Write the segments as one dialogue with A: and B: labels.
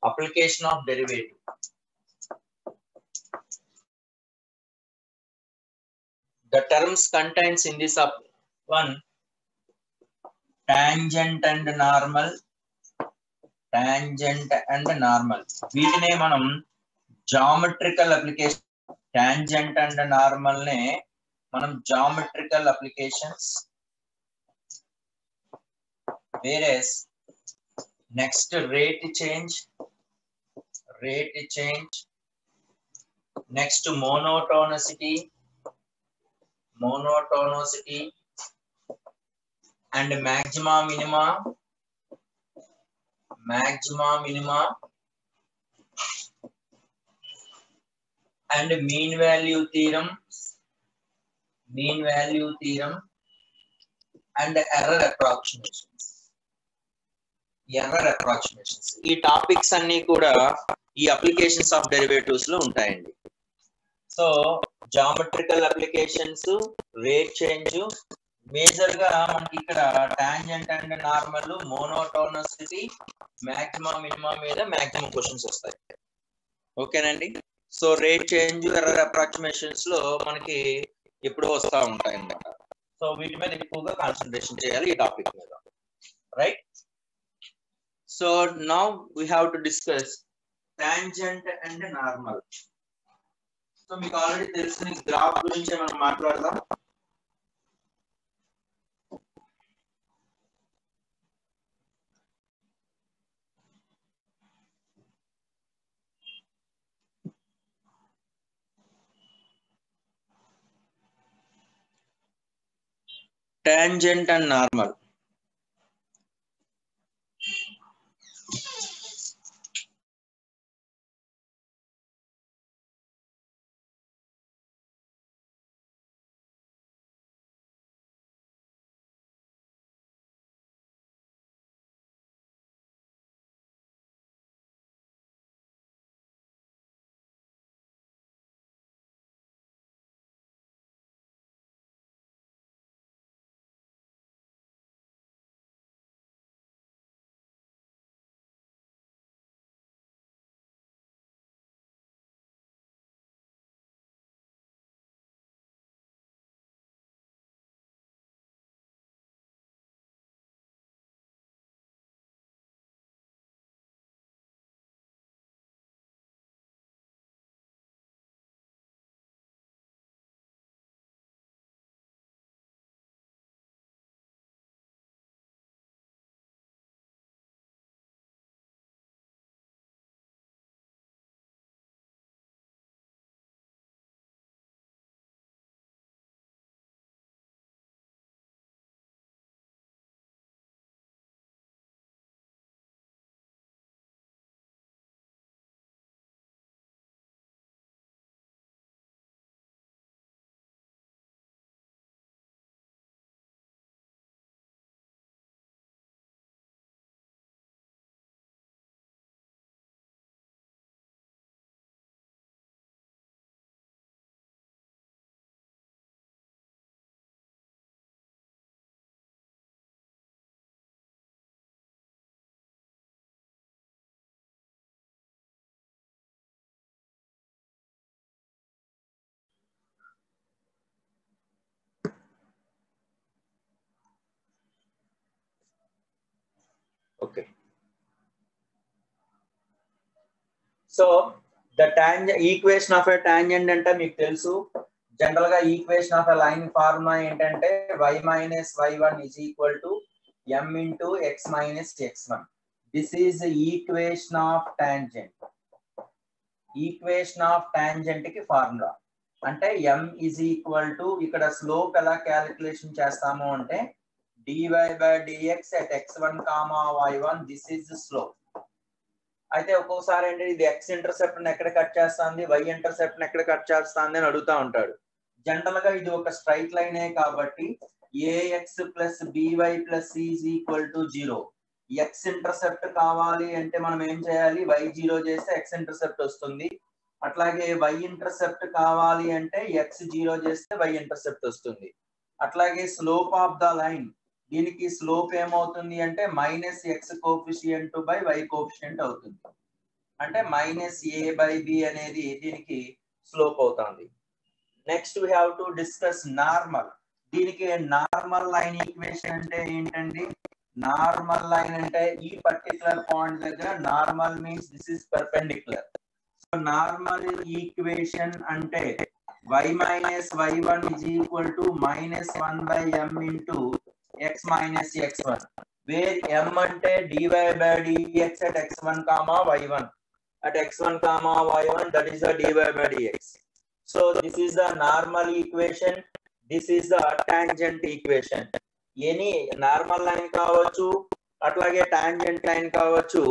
A: Application of derivative. The terms contains in this one tangent and normal. వీటినే మనం geometrical application. Tangent and normal నే మనం geometrical applications. Whereas next rate change, next monotonicity and maxima minima and mean value theorem and error approximations. ఈ topics అన్ని కూడా ఈ applications of derivatives లో ఉంటాయండి. So geometrical applications, rate change, major గా మనకి ఇక్కడ tangent and normal, monotonicity, maximum minimum మీద మాక్సిమం క్వశ్చన్స్ వస్తాయి. ఓకేనండి. So rate change, error approximations లో మనకి ఎప్పుడు వస్తూ ఉంటాయి అన్నమాట. సో వీటి మీద ఎక్కువగా కాన్సన్ట్రేషన్ చేయాలి ఈ టాపిక్ మీద, right? So now we have to discuss tangent and normal. So మీకు ఆల్రెడీ తెలిసిన గ్రాఫ్ గురించి మనం మాట్లాడదాం. Tangent and normal. Okay. So the equation of a tangent ante meeku telusu. General ga equation of a line formula entante y minus y1 is equal to m into x minus x1. This is the equation of tangent. Equation of tangent ki formula ante m is equal to ikkada slope ela calculation chestamu ante dy by dx at x1 comma y1. This is the slope. అయితే ఒక్కొక్కసారి ఏంటి ఇది x intercept ని ఎక్కడ cut చేస్తుంది, y intercept ని ఎక్కడ cut చేస్తుంది అని అడుగుతా ఉంటాడు. జనరల్ గా ఇది ఒక స్ట్రైట్ లైనే కాబట్టి ax plus by plus c is equal to 0. x intercept కావాలి అంటే మనం ఏం చేయాలి, y 0 చేస్తే x ఇంటర్సెప్ట్ వస్తుంది. అట్లాగే y ఇంటర్సెప్ట్ కావాలి అంటే x 0 చేస్తే y ఇంటర్సెప్ట్ వస్తుంది. అట్లాగే స్లోప్ ఆఫ్ ద లైన్ దీనికి స్లోప్ ఏమవుతుంది అంటే minus x coefficient by y coefficient అవుతుంది. అంటే మైనస్ ఏ బై బి అనేది దీనికి స్లోప్ అవుతుంది. Next we have to discuss normal. దీనికి నార్మల్ లైన్ ఈక్వేషన్ అంటే ఏంటండి? నార్మల్ లైన్ అంటే ఈ పర్టికులర్ పాయింట్ దగ్గర normal means this is perpendicular. So normal equation అంటే y minus y1 is equal to minus 1 by m into x minus x1, where m ante dy by dx at x1 comma y1, at x1 comma y1, that is the dy by dx. So this is the normal equation, this is the tangent equation. Any normal line కావచ్చు, అట్లాగే tangent line కావచ్చు.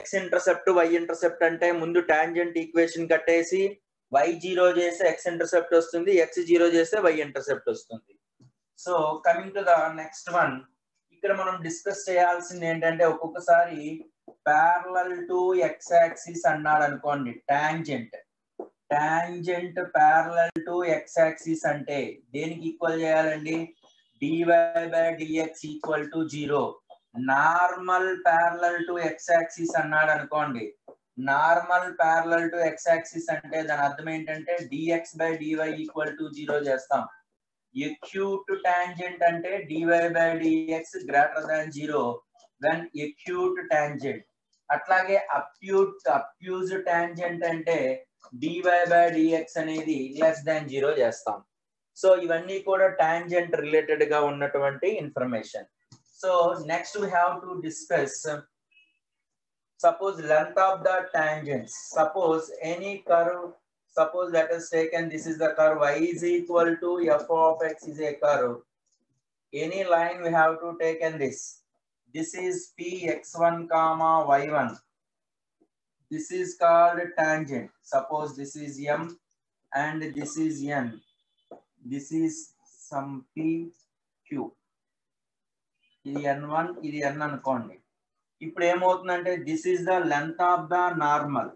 A: x intercept y intercept అంటే ముందు tangent equation కట్టేసి y0 చేస్తే x intercept వస్తుంది, x0 చేస్తే y intercept వస్తుంది. So coming to the next one, ఇక్కడ మనం డిస్కస్ చేయాల్సింది ఏంటంటే ఒక్కొక్కసారి ప్యారలల్ టు x యాక్సిస్ అన్నాడు అనుకోండి, tangent parallel to x axis అంటే దేనికి ఈక్వల్ చేయాలండి? dy by dx equal to 0. Normal parallel to x axis అన్నాడు అనుకోండి, normal parallel to x axis అంటే దాని అర్థం ఏంటంటే dx by dy equal to 0 చేస్తాం. acute tangent అంటే dy by dx greater than 0 when acute tangent. అట్లాగే అబ్యూజ్ టాంజెంట్ అంటే dy by dx అనేది లెస్ దాన్ 0 చేస్తాం. సో ఇవన్నీ కూడా టాంజెంట్ రిలేటెడ్ గా ఉన్నటువంటి information. So next we have to discuss, suppose length of the tangents. Suppose any curve, suppose let us taken this is the curve y is equal to f of x is a curve. Any line we have to taken this. This is p x1 comma y1. This is called tangent. Suppose this is m and this is n. This is some p q. ఇది n1 ఇది n అనుకోండి. ఇప్పుడు ఏమవుతుందంటే this is the length of the normal,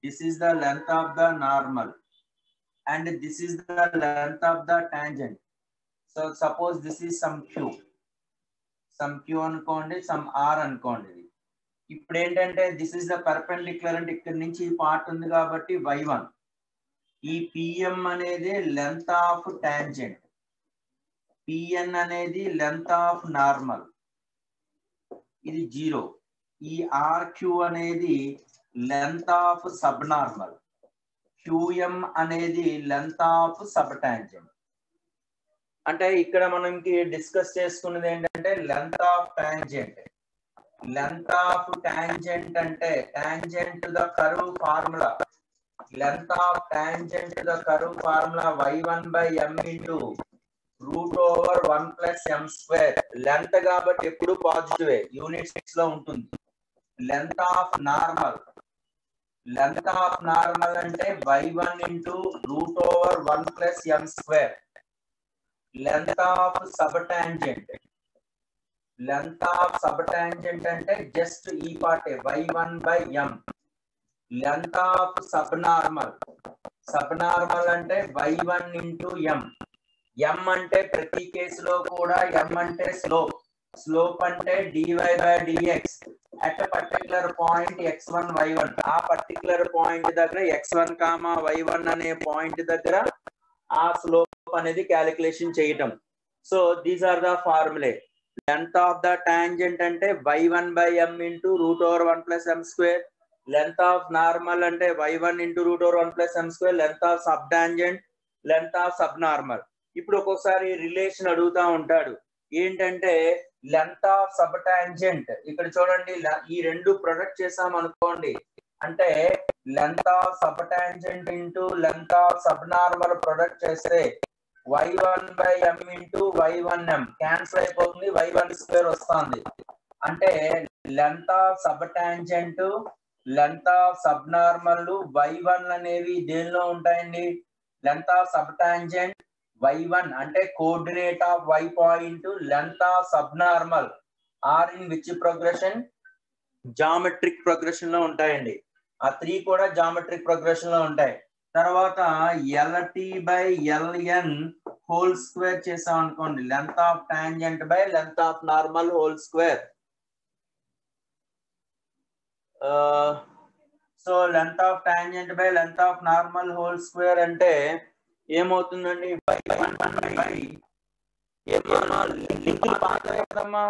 A: this is the length of the normal and this is the length of the tangent. So suppose this is some Q అనుకోండి, some R అనుకోండి. ఇప్పుడు ఏంటంటే this is the perpendicular అంటే ఇక్కడ నుంచి ఈ part ఉంది కాబట్టి y1. ఈ pm అనేది లెంత్ ఆఫ్ టాంజెంట్, pn అనేది లెంత్ ఆఫ్ నార్మల్, ఇది 0. ఈ RQ అనేది length of sub normal, QM అనేది లెంత్ ఆఫ్ సబ్ టాంజెంట్. అంటే ఇక్కడ మనకి డిస్కస్ చేసుకున్నది ఏంటంటే length of tangent. Length of tangent అంటే tangent to the curve formula, length of tangent to the curve formula y1 by m into root over 1 plus m square. Length కాబట్టి ఎప్పుడు పాజిటివే, units లో ఉంటుంది. Length of normal, length of normal అంటే y1 into root over 1 plus m square. Length of sub tangent, length of sub tangent అంటే just ఈ part y1 by m. Length of sub normal, sub normal అంటే y1 into m. m అంటే ప్రతి కేసులో కూడా m అంటే slope, slope అంటే dy by dx at a particular point x1 y1. ఆ పర్టికులర్ పాయింట్ దగ్గర x1 కామా y1 అనే పాయింట్ దగ్గర ఆ స్లోప్ అనేది క్యాలిక్యులేషన్ చేయటం. So these are the formulae. Length of the tangent అంటే y1 by m into root over 1 plus m square. Length of normal అంటే y1 into root over 1 plus m square. Length of sub tangent, length of sub normal. ఇప్పుడు ఒక్కొక్కసారి relation అడుగుతా ఉంటాడు ఏంటంటే length of sub tangent. ఇక్కడ చూడండి, ఈ రెండు ప్రొడక్ట్ చేసాం అనుకోండి అంటే length of sub tangent into length of sub normal product చేస్తే y1 by m into y1m cancel అయిపోతుంది, y1 స్క్వేర్ వస్తుంది. అంటే length of sub tangent, length of sub normal y1 అనేవి దేనిలో ఉంటాయండి? Length of sub tangent y1 అంటే coordinate of y point, length of sub normal or in which progression? Geometric progression లో ఉంటాయండి. ఆ 3 కూడా జామెట్రిక్ ప్రోగ్రెషన్ లో ఉంటాయి. తర్వాత LT by LN whole square చేసాం అనుకోండి, length of tangent by length of normal whole square. So length of tangent by length of normal whole square అంటే ఏమవుతుందండి? లింకులు పాతవే కదమ్మా,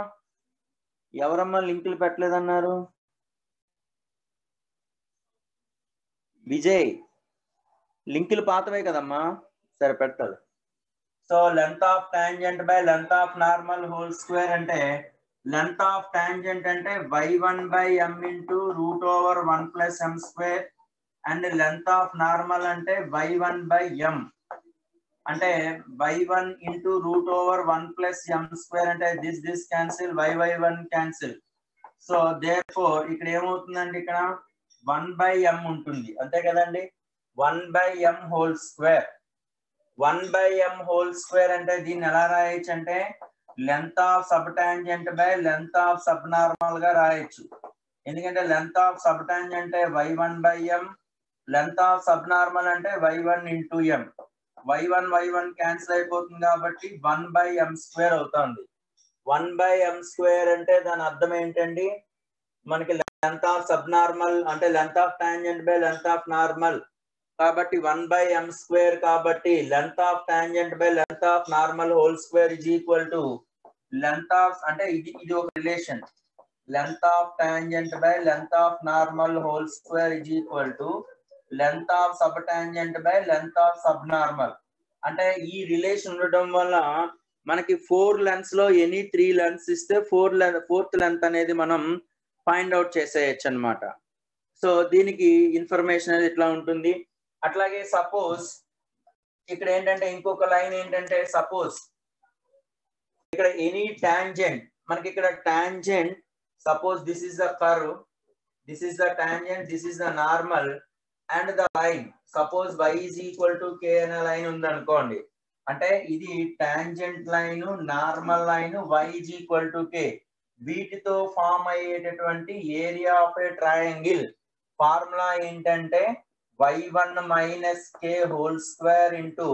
A: ఎవరమ్మా లింకులు పెట్టలేదన్నారు? విజయ్, లింకులు పాతవే కదమ్మా, సరే పెట్టాలి. So length of tangent by length of normal whole square అంటే లెంత్ ఆఫ్ టాంజెంట్ అంటే y1 by m into root over 1 plus m square, and length of normal అంటే y1 బై m అంటే y1 into root over 1 plus m square అంటే this cancel, y1 cancel. So therefore ఇక్కడ ఏమవుతుందండి? ఇక్కడ 1 by m ఉంటుంది, అంతే కదండి? 1 by m whole square. 1 by m whole square అంటే దీన్ని ఎలా రాయొచ్చు అంటే length of sub tangent by length of sub normal గా రాయొచ్చు. ఎందుకంటే లెంత్ ఆఫ్ సబ్ టాంజెంట్ అంటే y1 by m, length of sub normal అంటే y1 into m. y1 cancel అయిపోతుంది కాబట్టి 1 బై m స్క్వేర్ అవుతుంది. 1 బై m స్క్వేర్ అంటే దాని అర్థం ఏంటండి? మనకి లెంత్ ఆఫ్ సబ్ నార్మల్ అంటే length of tangent by length of normal కాబట్టి 1 బై m స్క్వేర్, కాబట్టి length of tangent by length of normal whole square is equal to length of అంటే ఇది ఒక relation, length of tangent by length of normal whole square is equal to length of sub tangent by length of sub normal. అంటే ఈ relation ఉండడం వల్ల మనకి 4 lengths లో any 3 lengths ఇస్తే ఫోర్త్ లెంత్ అనేది మనం ఫైండ్ అవుట్ చేసేయచ్చు అన్నమాట. సో దీనికి ఇన్ఫర్మేషన్ అనేది ఇట్లా ఉంటుంది. అట్లాగే సపోజ్ ఇక్కడ ఏంటంటే ఇంకొక లైన్ ఏంటంటే సపోజ్ ఇక్కడ ఎనీ టాంజెంట్, మనకి ఇక్కడ tangent suppose this is the curve, this is the tangent, this is the normal and the line suppose y is equal to k అనే లైన్ ఉంది అనుకోండి. అంటే ఇది tangent line, normal line, y is equal to k. వీటితో form అయ్యేటటువంటి area of a triangle formula ఏంటంటే y1 minus k whole square into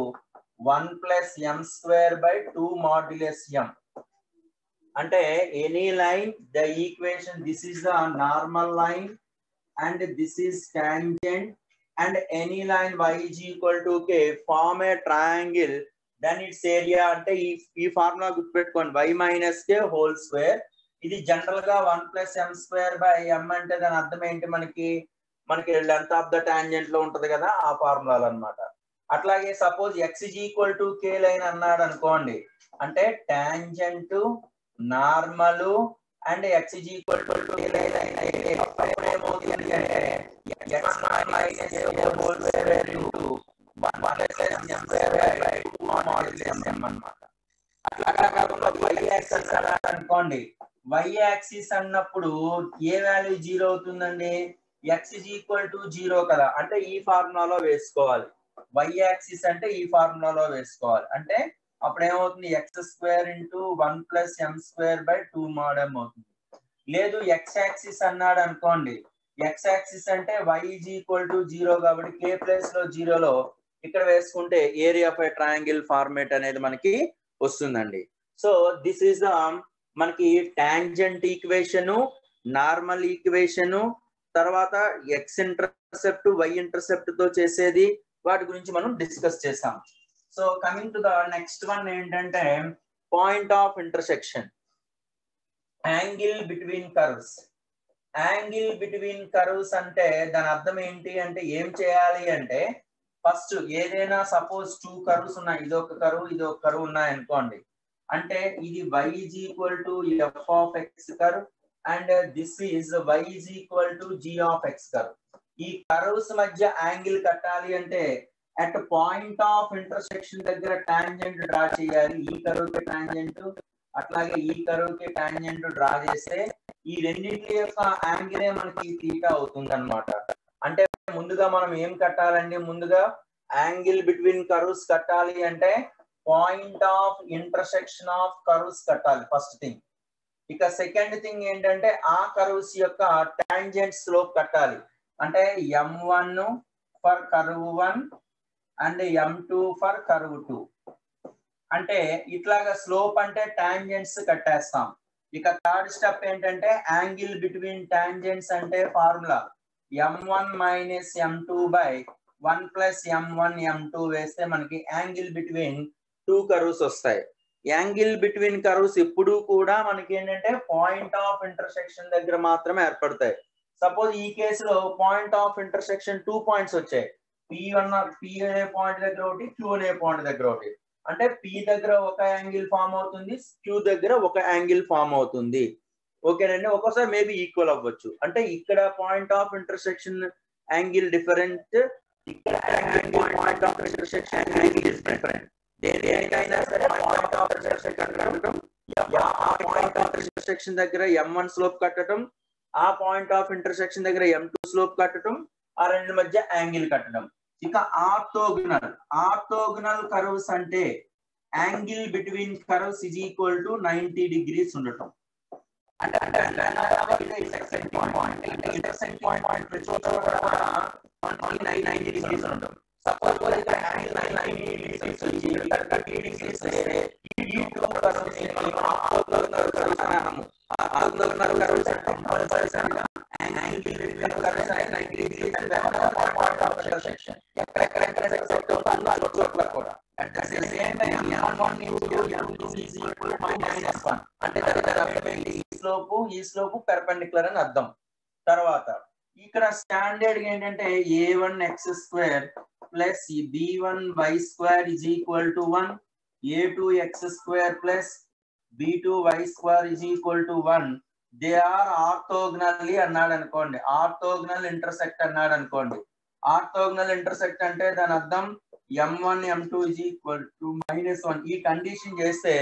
A: 1 plus m square by 2 modulus m. అంటే any line the equation this is the normal line and this is tangent and any line y is equal to k form a triangle, then its area అంటే ఈ formula గుర్తుపెట్టుకోండి, y minus k whole square. ఇది general గా 1 plus m square by m అంటే దాని అర్థం ఏంటి? మనకి లెంత్ ఆఫ్ ద టాంజెంట్ లో ఉంటది కదా, ఆ ఫార్ములాలు అన్నమాట. అట్లాగే suppose x is equal to k line అన్నాడు అనుకోండి, అంటే tangent, normal and x is equal to k line అయితే అప్పుడు ఏమవుతుంది అంటే x minus k whole square into 1 plus m square by 2 modulus m అన్నమాట. అట్లా కాకుండా y యాక్సిస్ అన్నాడు అనుకోండి, y యాక్సిస్ అన్నప్పుడు ఏ వాల్యూ 0 అవుతుందండి? x is equal to 0 కదా, అంటే ఈ ఫార్ములాలో వేసుకోవాలి. y యాక్సిస్ అంటే ఈ ఫార్ములాలో వేసుకోవాలి. అంటే అప్పుడు ఏమవుతుంది? x square into 1 plus m square by 2 mod m అవుతుంది. లేదు x యాక్సిస్ అన్నాడు అనుకోండి, x యాక్సిస్ అంటే y is equal to 0 కాబట్టి k ప్లేస్ లో 0 లో ఇక్కడ వేసుకుంటే area of a triangle format అనేది మనకి వస్తుందండి. సో దిస్ ఈస్ ద మనకి టాంజెంట్ ఈక్వేషన్, నార్మల్ ఈక్వేషన్, తర్వాత x ఇంటర్సెప్ట్ y ఇంటర్సెప్ట్ తో చేసేది, వాటి గురించి మనం డిస్కస్ చేసాం. So coming to the next one ఏంటంటే point of intersection, angle between curves. Angle between curves అంటే దాని అర్థం ఏంటి అంటే ఏం చేయాలి అంటే ఫస్ట్ ఏదైనా సపోజ్ 2 కర్వ్స్ ఉన్నాయి, ఇదొక కర్వ్ ఉన్నాయి అనుకోండి, అంటే ఇది y is equal to f of x curve and this is y is equal to g of x curve. ఈ కర్వ్స్ మధ్య యాంగిల్ కట్టాలి అంటే అట్ పాయింట్ ఆఫ్ ఇంటర్సెక్షన్ దగ్గర టాంజెంట్ డ్రా చేయాలి. ఈ కర్వ్ కి టాంజెంట్, అట్లాగే ఈ కర్వ్ కి టాంజెంట్ డ్రా చేస్తే ఈ రెండింటి యొక్క యాంగిలే మనకి థీటా అవుతుంది అన్నమాట. అంటే ముందుగా మనం ఏం కట్టాలండి? ముందుగా యాంగిల్ బిట్వీన్ కర్వ్స్ కట్టాలి అంటే point of intersection of cups కట్టాలి ఫస్ట్ థింగ్. ఇక సెకండ్ థింగ్ ఏంటంటే ఆ కర్వ్స్ యొక్క టాంజెంట్ స్లోప్ కట్టాలి. అంటే m1 for curve 1 and m2 for curve 2. అంటే ఇట్లాగా స్లోప్ అంటే టాంజెంట్స్ కట్టేస్తాం. ఇక థర్డ్ స్టెప్ ఏంటంటే యాంగిల్ బిట్వీన్ టాంజెంట్స్ అంటే formula m1 minus m2 by 1 plus m1 m2 వేస్తే మనకి యాంగిల్ బిట్వీన్ టూ కర్వ్స్ వస్తాయి. యాంగిల్ బిట్వీన్ కర్వ్స్ ఎప్పుడు కూడా మనకి ఏంటంటే పాయింట్ ఆఫ్ ఇంటర్సెక్షన్ దగ్గర మాత్రమే ఏర్పడతాయి. సపోజ్ ఈ కేసులో పాయింట్ ఆఫ్ ఇంటర్సెక్షన్ 2 పాయింట్స్ వచ్చాయి. P అనే పాయింట్ దగ్గర ఒకటి, Q అనే పాయింట్ దగ్గర ఒకటి. అంటే P దగ్గర ఒక యాంగిల్ ఫామ్ అవుతుంది, Q దగ్గర ఒక యాంగిల్ ఫామ్ అవుతుంది. ఓకేనండి. ఒక్కోసారి మేబీ ఈక్వల్ అవ్వచ్చు. అంటే ఇక్కడ point of intersection angle different, ఇక్కడ point of intersection angle is different. దేనికైనా సరే పాయింట్ ఆఫ్ ఇంటర్సెక్షన్ కట్టడం, ఆ పాయింట్ ఆఫ్ ఇంటర్సెక్షన్ దగ్గర m1 స్లోప్ కట్టడం, ఆ పాయింట్ ఆఫ్ ఇంటర్సెక్షన్ దగ్గర m2 స్లోప్ కట్టడం, ఆ రెండు మధ్య యాంగిల్ కట్టడం. ఇక ఆర్థోగనల్ కర్వ్స్ అంటే angle between curves is equal to 90 degrees ఉండటం. అంటే ఇంటర్సెక్షన్ పాయింట్ ప్రతి చోట కూడా 90 డిగ్రీస్ ఉండటం. సపోజ్ ఇక్కడ యాంగిల్ 90 డిగ్రీస్ వచ్చి ఇక్కడ 30 డిగ్రీస్ వేస్తే ఈ టూ కర్వ్స్ ని ఆర్థోగనల్ కర్వ్స్ అన్నాము. ఆర్థోగనల్ కర్వ్స్ అంటే కంపల్సరీగా యాంగిల్ బిట్వీన్ కర్వ్స్ అంటే 90 డిగ్రీస్ అంటే పాయింట్ ఆఫ్ ఇంటర్సెక్షన్ ఎక్కడెక్కడ ఇంటర్సెక్ట్ అవుతుందో అక్కడ చోట్ల కూడా at the same time m1 into m2 is equal to -1 అంటే ఈ స్లోపు పెర్పెండిక్యులర్ అని అర్థం. తర్వాత ఇక్కడ స్టాండర్డ్ ఏంటంటే a1x² plus b1y² is equal to 1, a2x² plus b2y² is equal to 1. They are orthogonally అన్నాడు అనుకోండి, ఆర్థోగనల్ ఇంటర్సెక్ట్ అన్నాడు అనుకోండి. ఆర్థోగనల్ ఇంటర్సెక్ట్ అంటే దాని అర్థం m1 m2 is equal to -1. ఈ కండిషన్ చేస్తే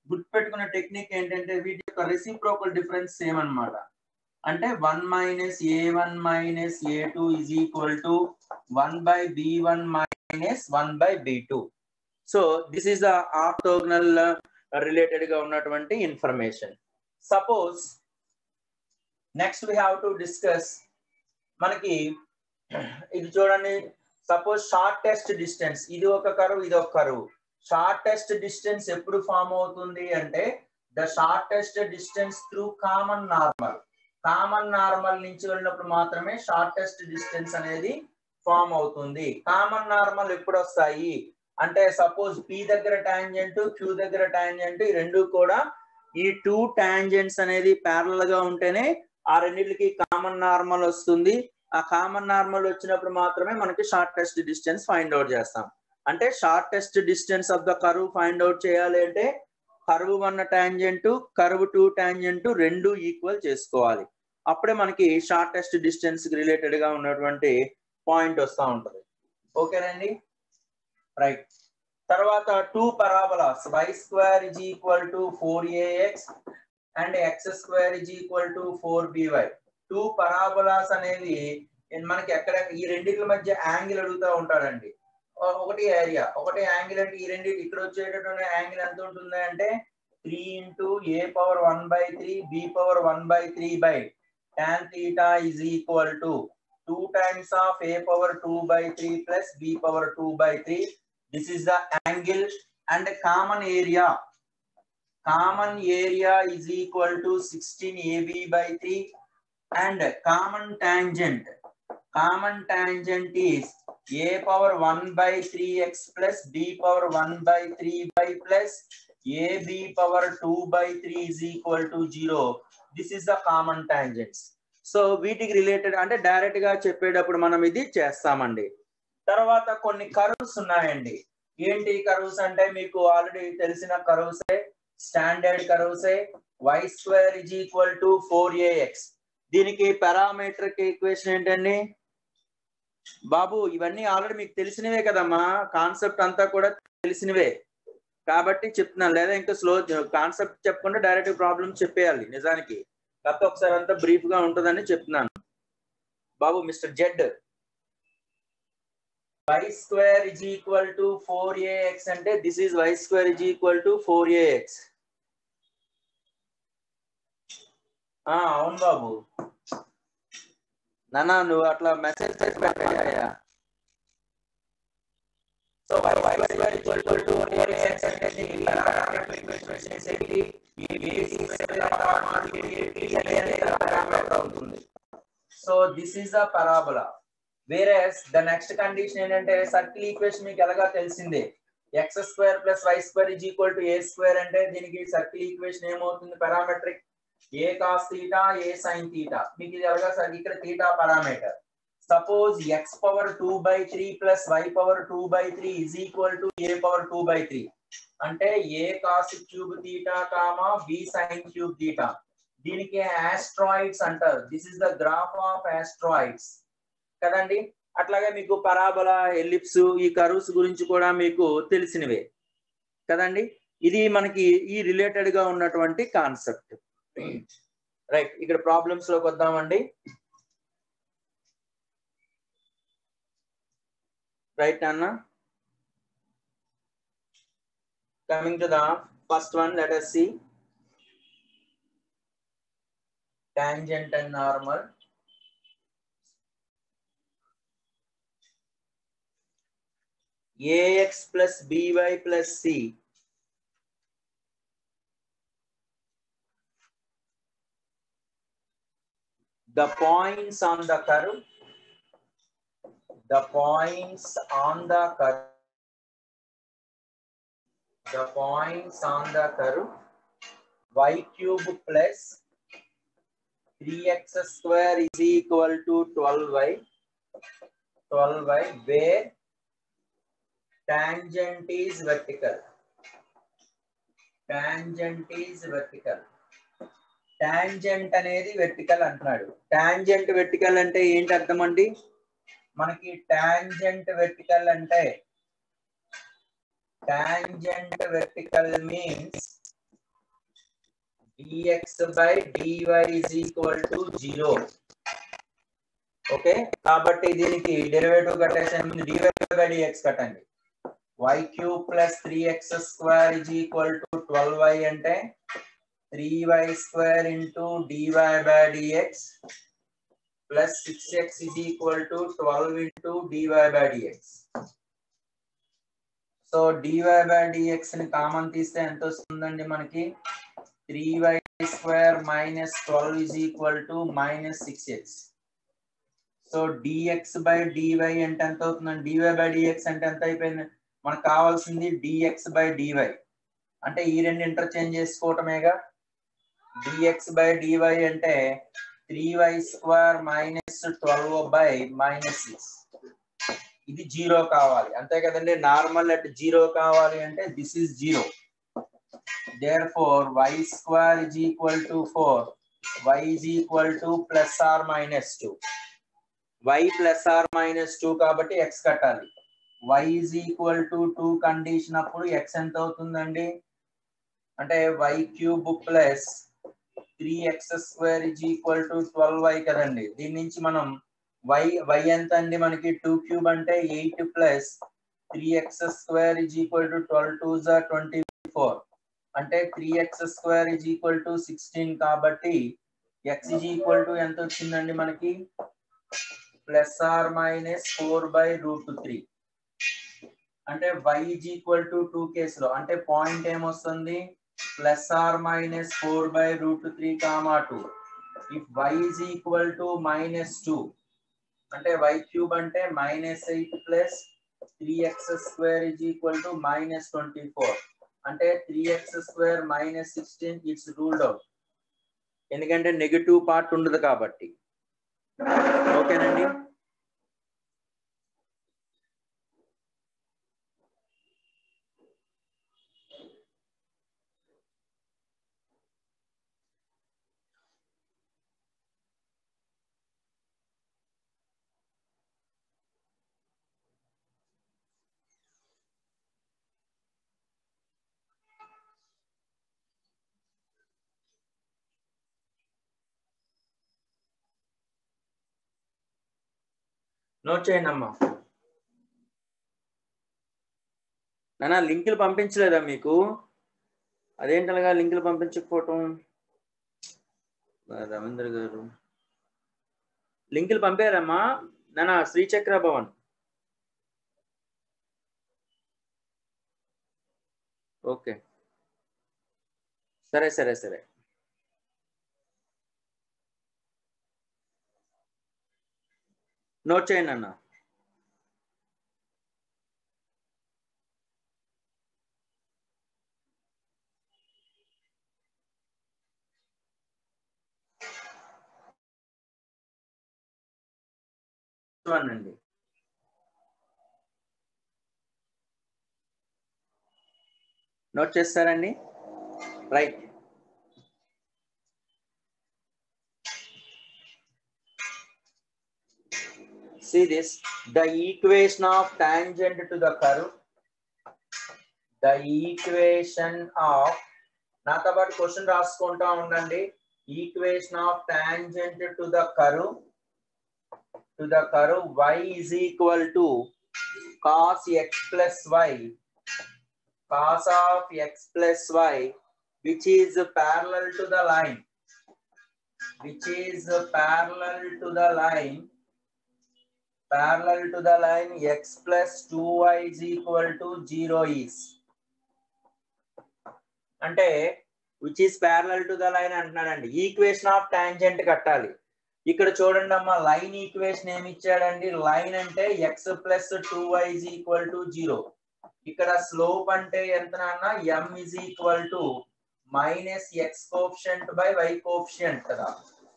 A: గుర్తుపెట్టుకునే టెక్నిక్ ఏంటంటే వీటి యొక్క రెసిప్రోకల్ డిఫరెన్స్ సేమ్ అన్నమాట. అంటే 1 minus a1 minus a2 is equal to 1 by b1 minus 1 by b2. So this is the orthogonal related గా ఉన్నటువంటి information. Suppose next we have to discuss, మనకి ఇది చూడండి, సపోజ్ షార్టెస్ట్ డిస్టెన్స్, ఇది ఒక curve, ఇది ఒక కర్వ్. షార్టెస్ట్ డిస్టెన్స్ ఎప్పుడు ఫామ్ అవుతుంది అంటే the shortest distance through common normal. Common normal నుంచి వెళ్ళినప్పుడు మాత్రమే షార్టెస్ట్ డిస్టెన్స్ అనేది ఫామ్ అవుతుంది. కామన్ నార్మల్ ఎప్పుడు వస్తాయి అంటే సపోజ్ P దగ్గర టాంజెంట్, Q దగ్గర టాంజెంట్, ఈ రెండు కూడా ఈ టూ టాంజెంట్స్ అనేది ప్యారలల్ గా ఉంటేనే ఆ రెండింటికి కామన్ నార్మల్ వస్తుంది. ఆ కామన్ నార్మల్ వచ్చినప్పుడు మాత్రమే మనకి షార్టెస్ట్ డిస్టెన్స్ ఫైండ్ అవుట్ చేస్తాం. అంటే shortest distance of the curve find out చేయాలి అంటే కర్వ్ 1 టాంజెంట్, కర్వ్ 2 టాంజెంట్ రెండు ఈక్వల్ చేసుకోవాలి. అప్పుడే మనకి షార్టెస్ట్ డిస్టెన్స్ రిలేటెడ్ గా ఉన్నటువంటి పాయింట్ వస్తూ ఉంటుంది. ఓకేనండి, రైట్. తర్వాత two పరాబోలాస్ y² is equal to 4ax and x² is equal to 4by. Two parabolas అనేది మనకి ఎక్కడ ఈ రెండింటి మధ్య యాంగిల్ అడుగుతూ ఉంటాడండి. ఒకటి ఏరియా, ఒకటి యాంగిల్. అంటే ఈ రెండు ఇక్కడ వచ్చేటటువంటి యాంగిల్ ఎంత ఉంటుంది అంటే 3 into a power 1/3 b power 1/3 by tan theta is equal to 2 times of a power 2/3 plus b power 2/3. This is the angle. And common area is equal to 16 ab by 3. And common tangent is a power 1/3x plus b power 1/3 by plus ab power 2/3 is equal to 0. This is the common tangents. So వీటికి related అంటే direct గా చెప్పేటప్పుడు మనం ఇది చేస్తామండి. తర్వాత కొన్ని curves ఉన్నాయండి. ఏంటి కర్వ్స్ అంటే మీకు ఆల్రెడీ తెలిసిన కర్వ్సే, standard కర్వ్సే. y² is equal to 4ax. దీనికి పారామీట్రిక్ ఈక్వేషన్ ఏంటండి బాబు? ఇవన్నీ ఆల్రెడీ మీకు తెలిసినవే కదమ్మా, కాన్సెప్ట్ అంతా కూడా తెలిసినవే కాబట్టి చెప్తున్నాను. లేదా ఇంకా స్లో కాన్సెప్ట్ చెప్పకుండా డైరెక్ట్ ప్రాబ్లమ్ చెప్పేయాలి నిజానికి. కాకపోతే ఒకసారి అంతా బ్రీఫ్ గా ఉంటుందని చెప్తున్నాను బాబు. Mister Z, y² is equal to 4ax అంటే this is y² is equal to 4ax. అవును బాబు. నాన్న నువ్వు అట్లా మెసేజ్ చేసి పెట్టాయా? So y² is equal to 4ax x అనేది పారామీటర్ ఈక్వేషన్ చేసేకి ఈ base స్క్వేర్ ఫార్మాట్ t అనేది పారామీటర్ అవుతుంది. So this is the parabola. Whereas the next condition ఏంటంటే సర్కిల్ ఈక్వేషన్ మీకు ఎలాగా తెలిసిందే, x square plus y square is equal to a square అంటే దీనికి సర్కిల్ ఈక్వేషన్ ఏమవుతుంది, parametric a cos theta a sin theta. మీకు ఇది ఎలాగా సార్, ఇక్కడ theta parameter. Suppose x power 2/3 plus y power 2/3 is equal to a power 2/3 అంటే a cos cube theta comma b sin cube theta. దీనికి asteroids అంటారు. This is the graph of asteroids కదండి. అట్లాగే మీకు పరాబోలా, ఎలిప్స్, ఈ curves గురించి కూడా మీకు తెలిసినవే కదండి. ఇది మనకి ఈ రిలేటెడ్ గా ఉన్నటువంటి కాన్సెప్ట్. రైట్, ఇక్కడ ప్రాబ్లమ్స్ లోకి వద్దామండి. రైట్ అన్న, coming to the first one, let us see tangent and normal. ax plus by plus c the points on the curve, the points on the curve, the points on the curve y cube plus 3x square is equal to 12y where tangent is vertical. Tangent is vertical. Tangent అనేది vertical అంటున్నాడు. Tangent vertical అంటే ఏంటి అర్థం అండి మనకి? Tangent vertical అంటే, tangent vertical means dx by dy is equal to 0. Okay, కాబట్టి దీనికి డెరివేటివ్ కట్టేసాను. dy by dx కట్టండి. y cube plus 3x square is equal to 12y అంటే 3y square into dy by dx plus 6x is equal to 12 into dy by dx. So dy by dx ని common తీస్తే ఎంత వస్తుందండి మనకి? 3y square minus 12 is equal to minus 6x. So dx by dy అంటే ఎంత అవుతుందండి? dy by dx అంటే ఎంత అయిపోయింది? మనకు కావాల్సింది dx by dy అంటే ఈ రెండు ఇంటర్చేంజ్ చేసుకోవటమేగా. dx by dy అంటే 3y square minus 12 by minus 6. ఇది 0 కావాలి అంతే కదండి. నార్మల్ అట్ 0 కావాలి అంటే this is 0. therefore y square is equal to 4, y is equal to plus or minus 2. y plus or minus 2 కాబట్టి x కట్టాలి. y is equal to 2 condition అప్పుడు x ఎంత అవుతుందండి అంటే y cube plus 3x square is equal to 12y కదండి. దీని నుంచి మనం y ఎంత అండి మనకి? 2 క్యూబ్ అంటే 8 plus 3x square is equal to 12 2s are 24 అంటే 3x square is equal to 16 కాబట్టి x is equal to ఎంత వచ్చిందండి మనకి? ప్లస్ ఆర్ మైనస్ 4/√3 అంటే y is equal to 2 కేసులో అంటే పాయింట్ ఏమొస్తుంది? Plus or minus 4/√3 comma 2. If y is equal to -2 అంటే y క్యూబ్ అంటే -8 plus 3x square is equal to -24 అంటే 3x square -16 it's ruled out. ఎందుకంటే నెగటివ్ పార్ట్ ఉండదు కాబట్టి. ఓకేనండి. నోట్ చేయండి అమ్మా. నాన్న లింకులు పంపించలేదా మీకు? అదేంటనగా లింకులు పంపించకపోవటం? రవీంద్ర గారు లింకులు పంపారమ్మా నాన్న. శ్రీచక్ర భవన్ ఓకే, సరే సరే సరే. నోట్ చేయండి అన్న. అండి నోట్ చేస్తారండి. Right. See this, the equation of tangent to the curve, the equation of, నాతో పాటు క్వశ్చన్ రాసుకుంటా ఉండండి. Equation of tangent to the curve, y is equal to cos x plus y, cos of x plus y, which is parallel to the line, x plus 2y is equal to 0 is, అంటే which is parallel to the line అంటున్నాడండి. Equation of tangent కట్టాలి. ఇక్కడ చూడండి అమ్మా, line equation ఏమి ఇచ్చాడండి? Line అంటే x plus 2y is equal to 0. ఇక్కడ స్లోప్ అంటే ఎంత నాన్న? m is equal to minus X coefficient by y coefficient కదా.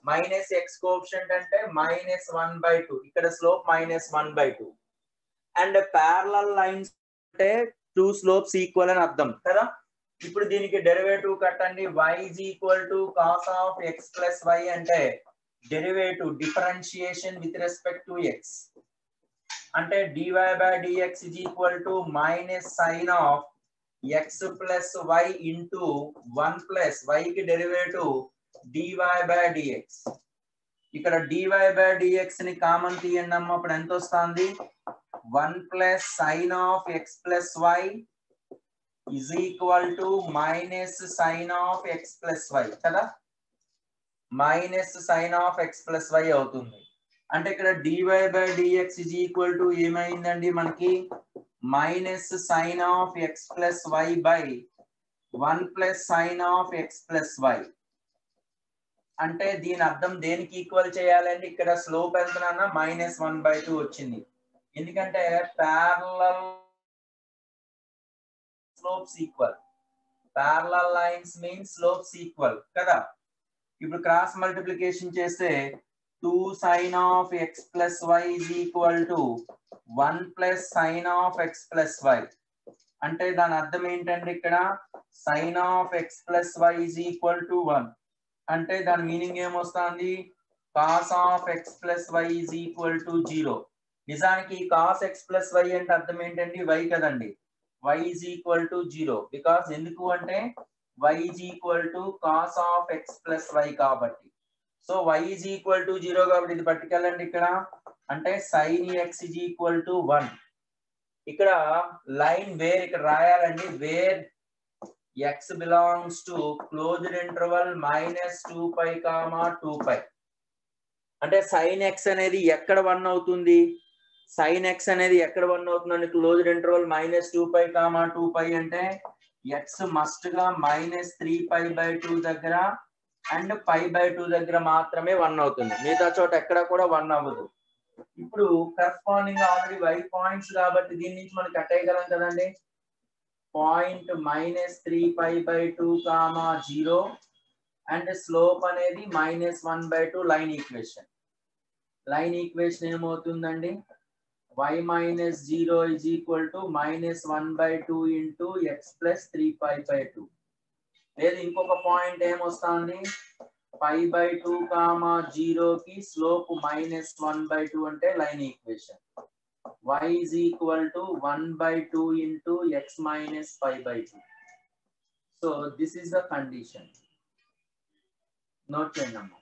A: మైనస్ ఎక్స్ కోఎఫిషియంట్ అంటే -1/2, ఇక్కడ స్లోప్ -1/2. అండ్ ప్యారలల్ లైన్స్ అంటే టూ స్లోప్స్ ఈక్వల్ అని అర్థం కదా. ఇప్పుడు దీనికి డెరివేటివ్ కట్టండి. y is equal to cos of x plus y అంటే derivative differentiation with respect to x అంటే dy by dx is equal to minus sin of x plus y into 1 plus y కి derivative dy by dx. ఇక్కడ dy by dx ని common తీయండి అమ్మ. అప్పుడు ఎంత వస్తుంది? 1 plus sin of x plus y is equal to minus sin of x plus y కదా. Minus sin of x plus y అవుతుంది. అంటే ఇక్కడ dy by dx is equal to ఏమైందండి మనకి? Minus sin of x plus y by 1 plus sin of x plus y. అంటే దీని అర్థం దేనికి ఈక్వల్ చేయాలండి? ఇక్కడ స్లోప్ ఎంత నాన్న? -1/2 వచ్చింది. ఎందుకంటే parallel slopes equal, parallel lines means slopes equal కదా. ఇప్పుడు క్రాస్ మల్టిప్లికేషన్ చేస్తే 2 sin of x plus y is equal to 1 plus sin of x plus y. అంటే దాని అర్థం ఏంటంటే ఇక్కడ sin of x plus y is equal to 1 అంటే దాని మీనింగ్ ఏమొస్తుంది? cos of x plus y is equal to 0. నిజానికి cos x plus y అంటే అర్థం ఏంటండి? y కదండి. y is equal to 0 because ఎందుకు అంటే y is equal to cos of x plus y కాబట్టి. So y is equal to 0 కాబట్టి ఇది పట్టుకెళ్ళండి ఇక్కడ. అంటే sin x is equal to 1. ఇక్కడ లైన్ వేర్ ఇక్కడ రాయాలండి. Where x belongs to closed interval -2π, 2π. అంటే sin x అనేది ఎక్కడ 1 అవుతుంది? sin x అనేది ఎక్కడ 1 అవుతుందండి? క్లోజ్డ్ ఇంటర్వల్ -2π, 2π అంటే x మస్ట్ గా -3π/2 దగ్గర అండ్ π/2 దగ్గర మాత్రమే 1 అవుతుంది. మిగతా చోట ఎక్కడ కూడా 1 అవ్వదు. ఇప్పుడు కరెస్పాండింగ్ ఆల్రెడీ y పాయింట్స్ కాబట్టి దీని నుంచి మనం కట్టేయగలం కదండి. పాయింట్ -3π/2, 0 అండ్ స్లోప్ అనేది -1/2. లైన్ ఈక్వేషన్ ఏమవుతుందండి? y minus 0 is equal to -1/2 into x plus 3π/2. లేదు ఇంకొక పాయింట్ ఏమొస్తుంది? π/2, 0 కి స్లోప్ -1/2 అంటే line equation y is equal to 1/2 into x minus π/2. So this is the condition. Note చేయండి అమ్మా.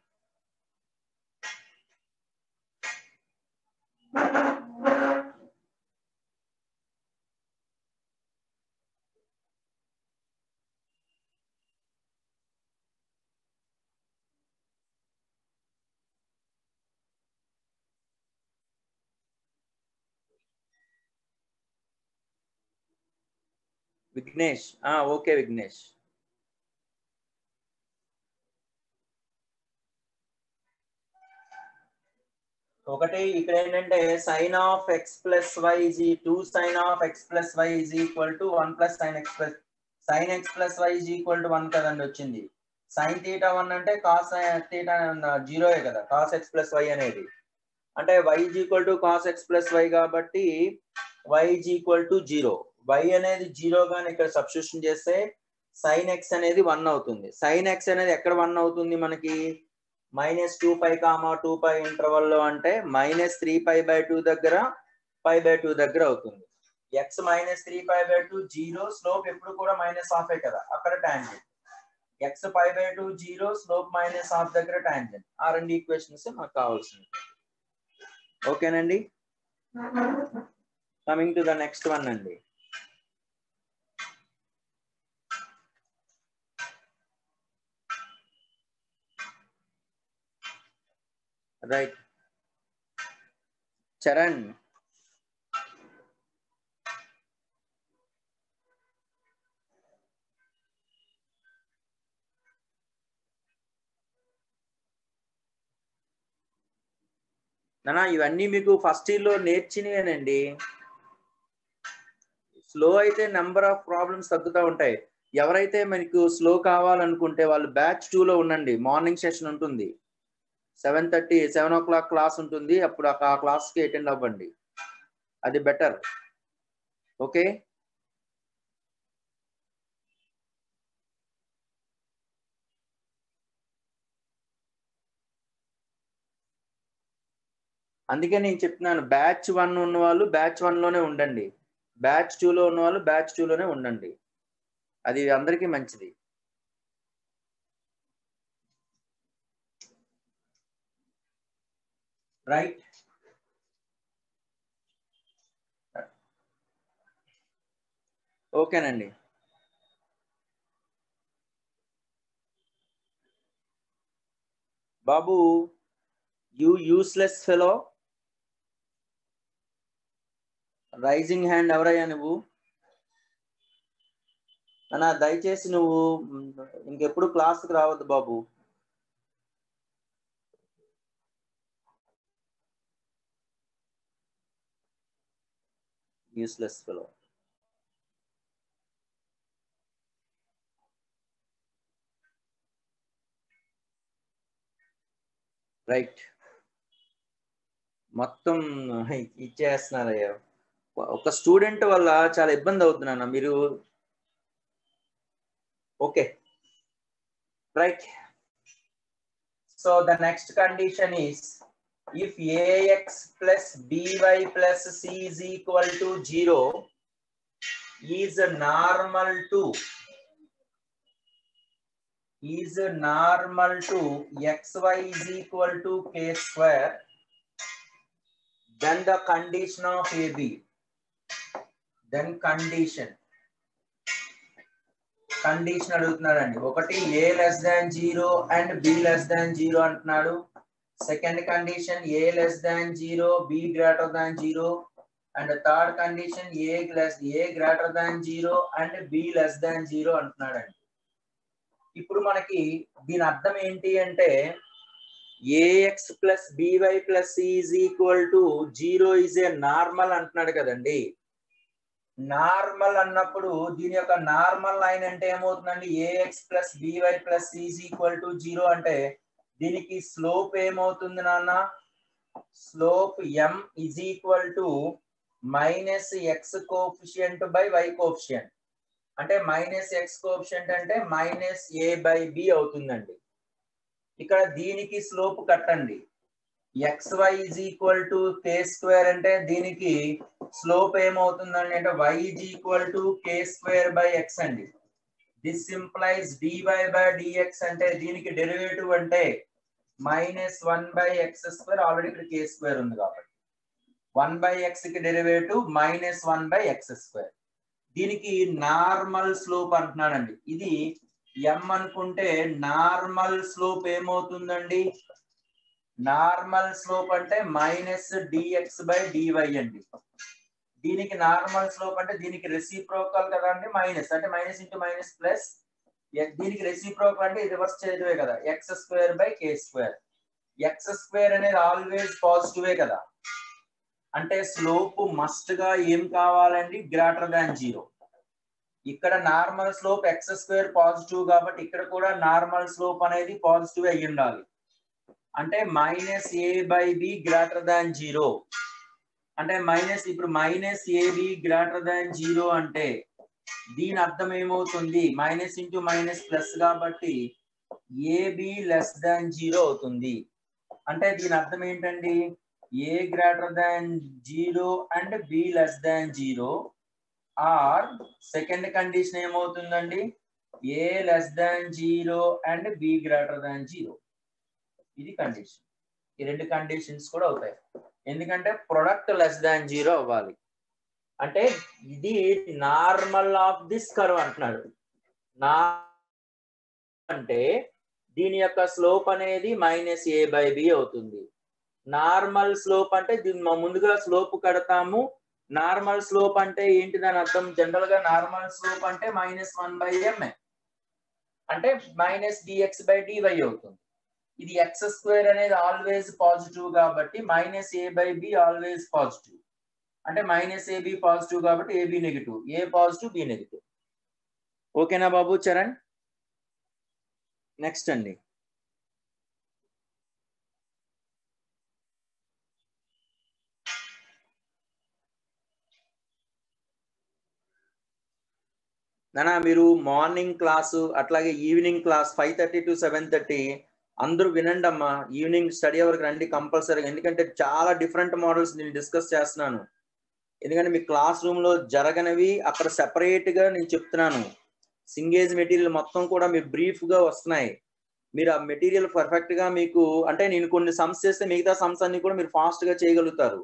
A: విఘ్నేష్ ఓకే విఘ్నేష్. ఒకటి ఇక్కడ ఏంటంటే sin of x plus y is 2 sin of x plus y is equal to 1 plus sin x plus y is equal to 1 కదండి వచ్చింది. sin theta 1 అంటే cos theta 0 కదా, cos x plus y అనేది. అంటే y is equal to cos x plus y కాబట్టి y is equal to 0. y అనేది 0 గాని ఇక్కడ సబ్స్టిట్యూషన్ చేస్తే sin x అనేది 1 అవుతుంది. sin x అనేది ఎక్కడ 1 అవుతుంది మనకి? -2π, 2π ఇంటర్వల్ లో అంటే -3π/2 దగ్గర π/2 దగ్గర అవుతుంది. x -3π/2 0, స్లోప్ ఎప్పుడు కూడా -1/2 కదా, అక్కడ టాంజెంట్. x π/2 0, స్లోప్ -1/2 దగ్గర టాంజెంట్. ఆ రెండు ఈక్వేషన్స్ మనకు కావాల్సింది. ఓకేనండి. Coming to the next one అండి. రైట్ చరణ్. నానా ఇవన్నీ మీకు ఫస్ట్ ఇయర్ లో నేర్చినవేనండి. స్లో అయితే నెంబర్ ఆఫ్ ప్రాబ్లమ్స్ తగ్గుతూ ఉంటాయి. ఎవరైతే మీకు స్లో కావాలనుకుంటే వాళ్ళు బ్యాచ్ 2 లో ఉండండి. మార్నింగ్ సెషన్ ఉంటుంది, 7:30 7 o'clock క్లాస్ ఉంటుంది. అప్పుడు ఆ క్లాస్కి అటెండ్ అవ్వండి, అది బెటర్. ఓకే. అందుకే నేను చెప్తున్నాను, బ్యాచ్ 1 ఉన్న వాళ్ళు బ్యాచ్ 1 లోనే ఉండండి, బ్యాచ్ 2 లో ఉన్న వాళ్ళు బ్యాచ్ 2 లోనే ఉండండి. అది అందరికీ మంచిది. రైట్. ఓకేనండి. బాబు, you useless fellow, raising hand ఎవరయ్యా నువ్వు? అన్నా దయచేసి నువ్వు ఇంకెప్పుడు క్లాస్కి రావద్దు బాబు. Useless fellow. రైట్. మొత్తం ఇచ్చేస్తున్నారయ్యా. ఒక స్టూడెంట్ వల్ల చాలా ఇబ్బంది అవుతున్నాను మీరు. Okay right. So the next condition is if ax plus by plus c is equal to 0 is normal to xy is equal to k square, then the condition of ab, then condition అడుగుతున్నాడండి. ఒకటి a less than 0 and b less than 0 అంటున్నాడు. Second condition a less than 0, b greater than 0, and third condition a greater than 0 and b less than 0 అంటున్నాడండి. ఇప్పుడు మనకి దీని అర్థం ఏంటి అంటే ax plus by plus c is equal to 0 is a normal అంటున్నాడు కదండి. నార్మల్ అన్నప్పుడు దీని యొక్క నార్మల్ లైన్ అంటే ఏమవుతుందండి? ax plus by plus c is equal to 0 అంటే దీనికి స్లోప్ ఏమవుతుంది నాన్న? Slope m is equal to minus x coefficient by y coefficient. అంటే మైనస్ x కోఎఫిషియంట్ అంటే మైనస్ a/b అవుతుందండి. ఇక్కడ దీనికి స్లోప్ కట్టండి. xy is equal to k square అంటే దీనికి స్లోప్ ఏమవుతుందండి అంటే y is equal to k square by x అండి. This implies dy by dx అంటే దీనికి డెరివేటివ్ అంటే -1/x స్క్వేర్. ఆల్రెడీ ఇక్కడ k స్క్వేర్ ఉంది కాబట్టి 1/x కి డెరివేటివ్ -1/x స్క్వేర్. దీనికి నార్మల్ స్లోప్ అంటున్నాడండి. ఇది m అనుకుంటే నార్మల్ స్లోప్ ఏమవుతుందండి? నార్మల్ స్లోప్ అంటే -dx/dy అండి. దీనికి నార్మల్ స్లోప్ అంటే దీనికి రెసిప్రోకల్ కదా అండి, మైనస్ అంటే మైనస్ ఇంటూ మైనస్ ప్లస్, దీనికి రెసిప్రోకల్ అంటే రివర్స్ చేయడమే కదా, X square by k square. X square అనేది ఆల్వేస్ పాజిటివే కదా, అంటే స్లోప్ మస్ట్ గా ఏం కావాలండి, గ్రేటర్ దాన్ 0. ఇక్కడ normal slope X square positive కాబట్టి ఇక్కడ కూడా నార్మల్ స్లోప్ అనేది పాజిటివ్ అయ్యి ఉండాలి. అంటే minus A by B greater than 0. అంటే ఇప్పుడు మైనస్ ఏబి గ్రేటర్ దాన్ 0 అంటే దీని అర్థం ఏమవుతుంది, మైనస్ ఇంటూ మైనస్ ప్లస్ కాబట్టి ఏబి లెస్ దాన్ 0 అవుతుంది. అంటే దీని అర్థం ఏంటండి, A greater than 0 and B less than 0, or second condition ఏమవుతుందండి, A less than 0 and B greater than 0. ఇది కండిషన్. ఈ రెండు కండిషన్స్ కూడా అవుతాయి, ఎందుకంటే ప్రొడక్ట్ లెస్ దాన్ 0 అవ్వాలి. అంటే ఇది నార్మల్ ఆఫ్ దిస్ కర్వ్ అంటున్నాడు. నా అంటే దీని యొక్క స్లోప్ అనేది మైనస్ ఏ బై బి అవుతుంది. నార్మల్ స్లోప్ అంటే దీన్ని ముందుగా స్లోప్ కడతాము. నార్మల్ స్లోప్ అంటే ఏంటి, దాని అర్థం జనరల్ గా నార్మల్ స్లోప్ అంటే -1/mx అంటే మైనస్ డిఎక్స్ బై డివై అవుతుంది. ఇది ఎక్స్ స్క్వేర్ అనేది ఆల్వేస్ పాజిటివ్ కాబట్టి minus A by be always positive, అంటే మైనస్ ఏబి పాజిటివ్ కాబట్టి ఏబి నెగిటివ్, ఏ పాజిటివ్ బి నెగిటివ్. ఓకేనా బాబు చరణ్? నెక్స్ట్ అండి, నానా మీరు మార్నింగ్ క్లాసు అట్లాగే ఈవినింగ్ క్లాస్ 5:30 to 7:30 అందరూ వినండి అమ్మా. ఈవినింగ్ స్టడీ అవర్కి రండి కంపల్సరీగా, ఎందుకంటే చాలా డిఫరెంట్ మోడల్స్ నేను డిస్కస్ చేస్తున్నాను. ఎందుకంటే మీ క్లాస్ రూమ్ లో జరగనివి అక్కడ సెపరేట్ గా నేను చెప్తున్నాను. సింగేజ్ మెటీరియల్ మొత్తం కూడా మీకు బ్రీఫ్ గా వస్తున్నాయి. మీరు ఆ మెటీరియల్ పర్ఫెక్ట్ గా మీకు అంటే నేను కొన్ని సమ్స్ చేస్తే మిగతా సమ్స్ అన్ని కూడా మీరు ఫాస్ట్ గా చేయగలుగుతారు.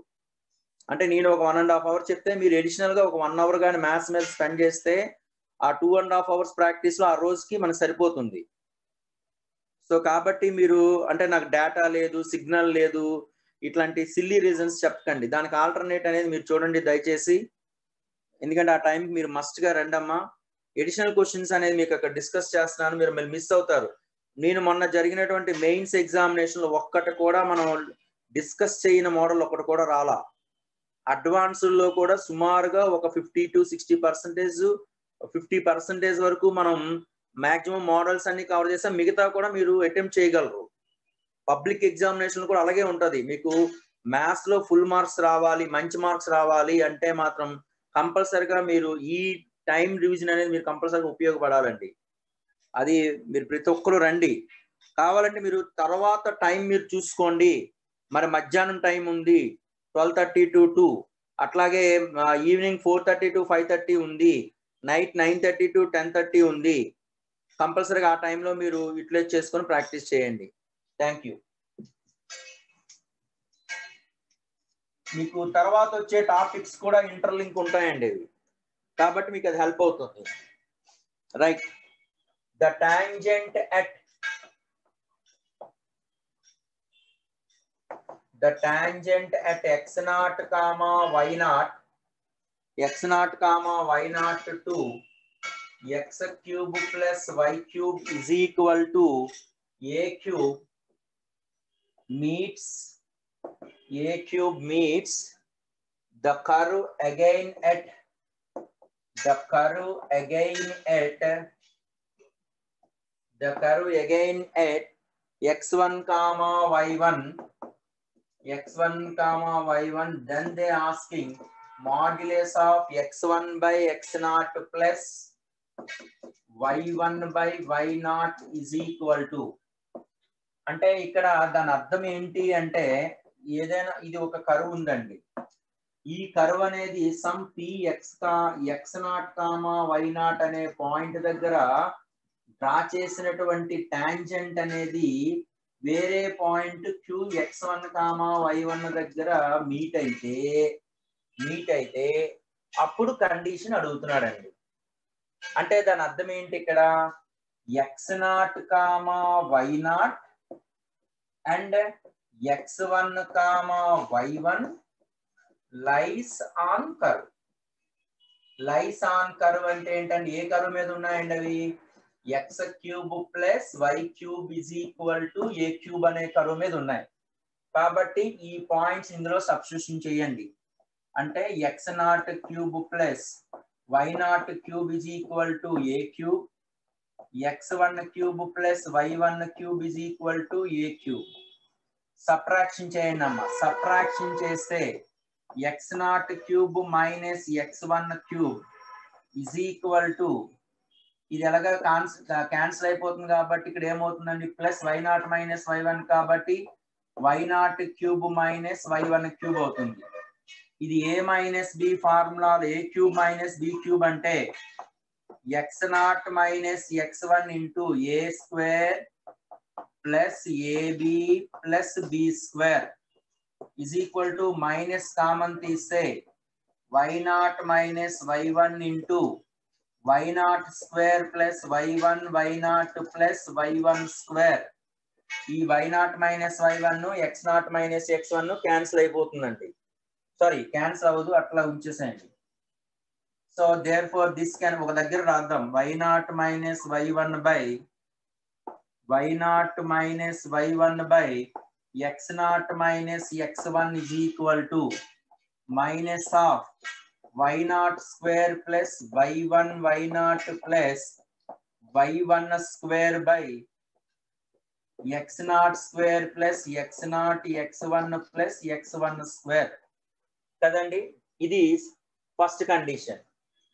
A: అంటే నేను ఒక 1.5 hours చెప్తే మీరు అడిషనల్ గా ఒక 1 hour కానీ మ్యాథ్స్ మీద స్పెండ్ చేస్తే ఆ 2.5 hours ప్రాక్టీస్ లో ఆ రోజుకి మనకు సరిపోతుంది. సో కాబట్టి మీరు అంటే నాకు డేటా లేదు, సిగ్నల్ లేదు, ఇట్లాంటి సిల్లీ రీజన్స్ చెప్పకండి. దానికి ఆల్టర్నేట్ అనేది మీరు చూడండి దయచేసి, ఎందుకంటే ఆ టైంకి మీరు మస్ట్ గా రండమ్మా. ఎడిషనల్ క్వశ్చన్స్ అనేది మీకు అక్కడ డిస్కస్ చేస్తున్నాను, మీరు మళ్ళీ మిస్ అవుతారు. నేను మొన్న జరిగినటువంటి మెయిన్స్ ఎగ్జామినేషన్ లో ఒక్కటి కూడా మనం డిస్కస్ చేయని మోడల్ ఒకటి కూడా రాలా. అడ్వాన్స్ లో కూడా సుమారుగా ఒక 50 to 60%, 50% వరకు మనం మాక్సిమం మోడల్స్ అన్ని కవర్ చేస్తాం. మిగతా కూడా మీరు అటెంప్ట్ చేయగలరు. పబ్లిక్ ఎగ్జామినేషన్ కూడా అలాగే ఉంటది. మీకు మ్యాథ్స్ లో ఫుల్ మార్క్స్ రావాలి, మంచి మార్క్స్ రావాలి అంటే మాత్రం కంపల్సరిగా మీరు ఈ టైం రివిజన్ అనేది మీరు కంపల్సరీగా ఉపయోగపడాలండి. అది మీరు ప్రతి ఒక్కరు రండి. కావాలంటే మీరు తర్వాత టైం మీరు చూసుకోండి. మరి మధ్యాహ్నం టైం ఉంది 12:30 to 2, అట్లాగే ఈవినింగ్ 4:30 to 5:30 ఉంది, నైట్ 9:30 to 10:30 ఉంది. కంపల్సరీగా ఆ టైంలో మీరు యూటిలైజ్ చేసుకొని ప్రాక్టీస్ చేయండి. Thank you. మీకు తర్వాత వచ్చే టాపిక్స్ కూడా ఇంటర్లింక్ ఉంటాయండి, కాబట్టి మీకు అది హెల్ప్ అవుతుంది. Right, the tangent at x0, y0, to x cube plus y cube is equal to a cube meets the curve again at x1, y1, then they asking modulus of x1 by x0 plus y1 by y0 is equal to, అంటే ఇక్కడ దాని అర్థం ఏంటి అంటే ఏదైనా ఇది ఒక curve ఉందండి. ఈ కర్వ్ అనేది సమ్ x0, y0 అనే పాయింట్ దగ్గర డ్రా చేసినటువంటి టాంజెంట్ అనేది వేరే పాయింట్ qx1, y1 దగ్గర మీట్ అయితే అప్పుడు కండిషన్ అడుగుతున్నాడండి. అంటే దాని అర్థం ఏంటి, ఇక్కడ x0, y0 and x1, y1 lies on curve. Lies on curve అంటే ఏంటంటే ఏ కర్వ్ మీద ఉన్నాయండి అవి? X cube plus y cube is equal to a cube అనే కర్వ్ మీద ఉన్నాయి. కాబట్టి ఈ పాయింట్స్ ఇందులో సబ్స్టిట్యూషన్ చేయండి. అంటే X not cube plus why not cube is equal to a cube, x1 cube plus y1 cube is equal to a cube. Subtraction చేయండి అమ్మా. సబ్ట్రాక్షన్ చేస్తే x not cube minus x1 cube is equal to, ఇది ఎలాగా cancel అయిపోతుంది కాబట్టి ఇక్కడ ఏమవుతుందండి? Plus why not minus Y one కాబట్టి Y not cube minus Y one cube అవుతుంది. ఇది A minus B formula. A cube minus B cube అంటే X not minus x1 into A square plus A B plus B square is equal to minus common తీస్తే Y not minus Y one into Y not square plus Y one Y not plus Y one square. ఈ Y not minus Y one X not minus x1 cancel అయిపోతుందండి. Sorry, cancel అవ్వదు, అట్లా ఉంచేసేయండి. So therefore this can ఒక దగ్గర రాద్దాం. Y not minus Y one by why not minus Y one by X not minus x1 is equal to minus of Y not square plus Y one Y not plus Y one square by X not square plus X not x1 plus x1 square కదండి. ఇది first condition.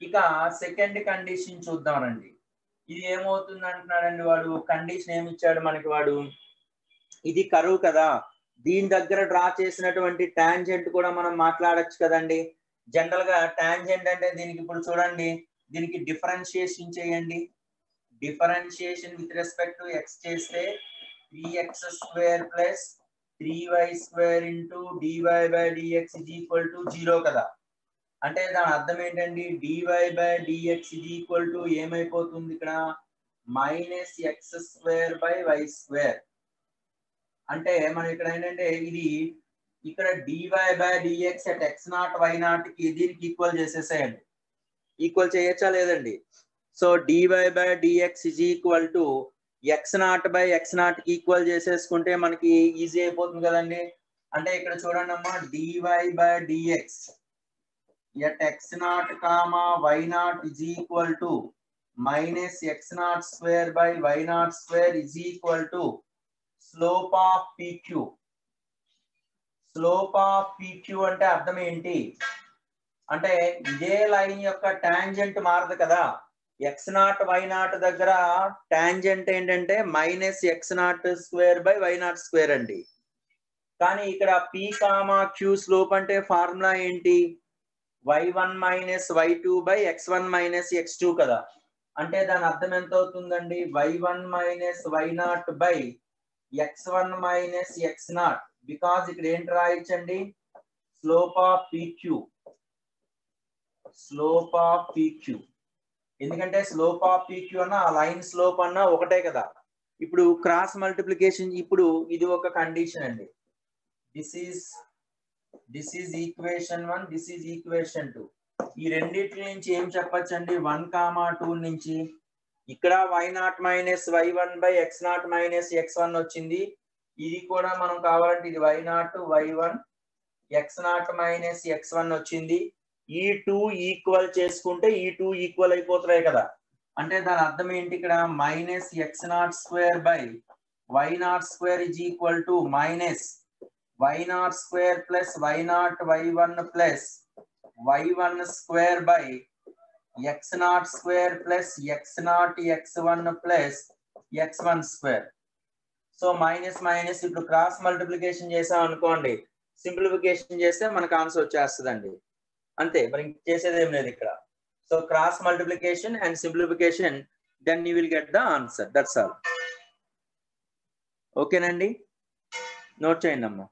A: ఇక second condition చూద్దామండి. ఇది ఏమవుతుంది అంటున్నాడండి వాడు. Condition ఏమి ఇచ్చాడు మనకి వాడు? ఇది కరువు కదా, దీని దగ్గర డ్రా చేసినటువంటి టాంజెంట్ కూడా మనం మాట్లాడొచ్చు కదండి. జనరల్ గా టాంజెంట్ అంటే దీనికి ఇప్పుడు చూడండి, దీనికి డిఫరెన్షియేషన్ చేయండి. Differentiation with respect to x చేస్తే 3x square plus 3y square into dy by dx is equal to 0 కదా. అంటే దాని అర్థం ఏంటండి? Dy by dx is equal to ఏమైపోతుంది ఇక్కడ? Minus X square by y square. అంటే మనం ఇక్కడ ఏంటంటే ఇది ఇక్కడ dy by dx at x not y not కి దీనికి ఈక్వల్ చేసేసేయండి. ఈక్వల్ చేయొచ్చా లేదండి? So dy by dx is equal to X not by X not కి ఈక్వల్ చేసేసుకుంటే మనకి ఈజీ అయిపోతుంది కదండి. అంటే ఇక్కడ చూడండి అమ్మా, dy by dx at x not comma y not is equal to minus x not square by why not square is equal to slope of PQ. Slope of PQ అంటే అర్థం ఏంటి అంటే ఇదే లైన్ యొక్క టాంజెంట్ మారదు కదా. X not y not దగ్గర tangent ఏంటంటే minus x not square by why not square అండి. కానీ ఇక్కడ పీ కామా క్యూ స్లోప్ అంటే ఫార్ములా ఏంటి? y1 minus y2 by x1 minus x2 కదా. అంటే దాని అర్థం ఎంత అవుతుందండి? y1 minus y0 by x1 minus x0. Because ఇక్కడ ఏంటి రాయొచ్చండి? Slope of PQ. Slope of PQ ఎందుకంటే స్లోప్ ఆఫ్ పీక్యూ అన్న ఆ లైన్ స్లోప్ అన్న ఒకటే కదా. ఇప్పుడు క్రాస్ మల్టిప్లికేషన్, ఇప్పుడు ఇది ఒక కండిషన్ అండి. This is equation 1, this is equation 2. ఈ రెండిట్ల నుంచి ఏం చెప్పొచ్చండి? 1, 2 నుంచి ఇక్కడ y0 minus y1 by x0 minus x1 వచ్చింది. ఇది కూడా మనం కావాలంటే ఇది y0 y1 x0 minus x1 వచ్చింది. ఈ 2 ఈక్వల్ చేసుకుంటే ఈ 2 ఈక్వల్ అయిపోతున్నాయి కదా. అంటే దాని అర్థం ఏంటి? ఇక్కడ minus x0 square by y0 square is equal to minus y0 square plus y0 y1 plus y1 square by x0 square plus x0 x1 plus x1 square. So minus minus ఇప్పుడు cross multiplication చేసాం అనుకోండి, simplification చేస్తే మనకు answer వచ్చేస్తుందండి. అంతే, మరి చేసేది ఏం లేదు ఇక్కడ. So cross multiplication and simplification, then you will get the answer. That's all. ఓకేనండి, నోట్ చేయండి అమ్మా.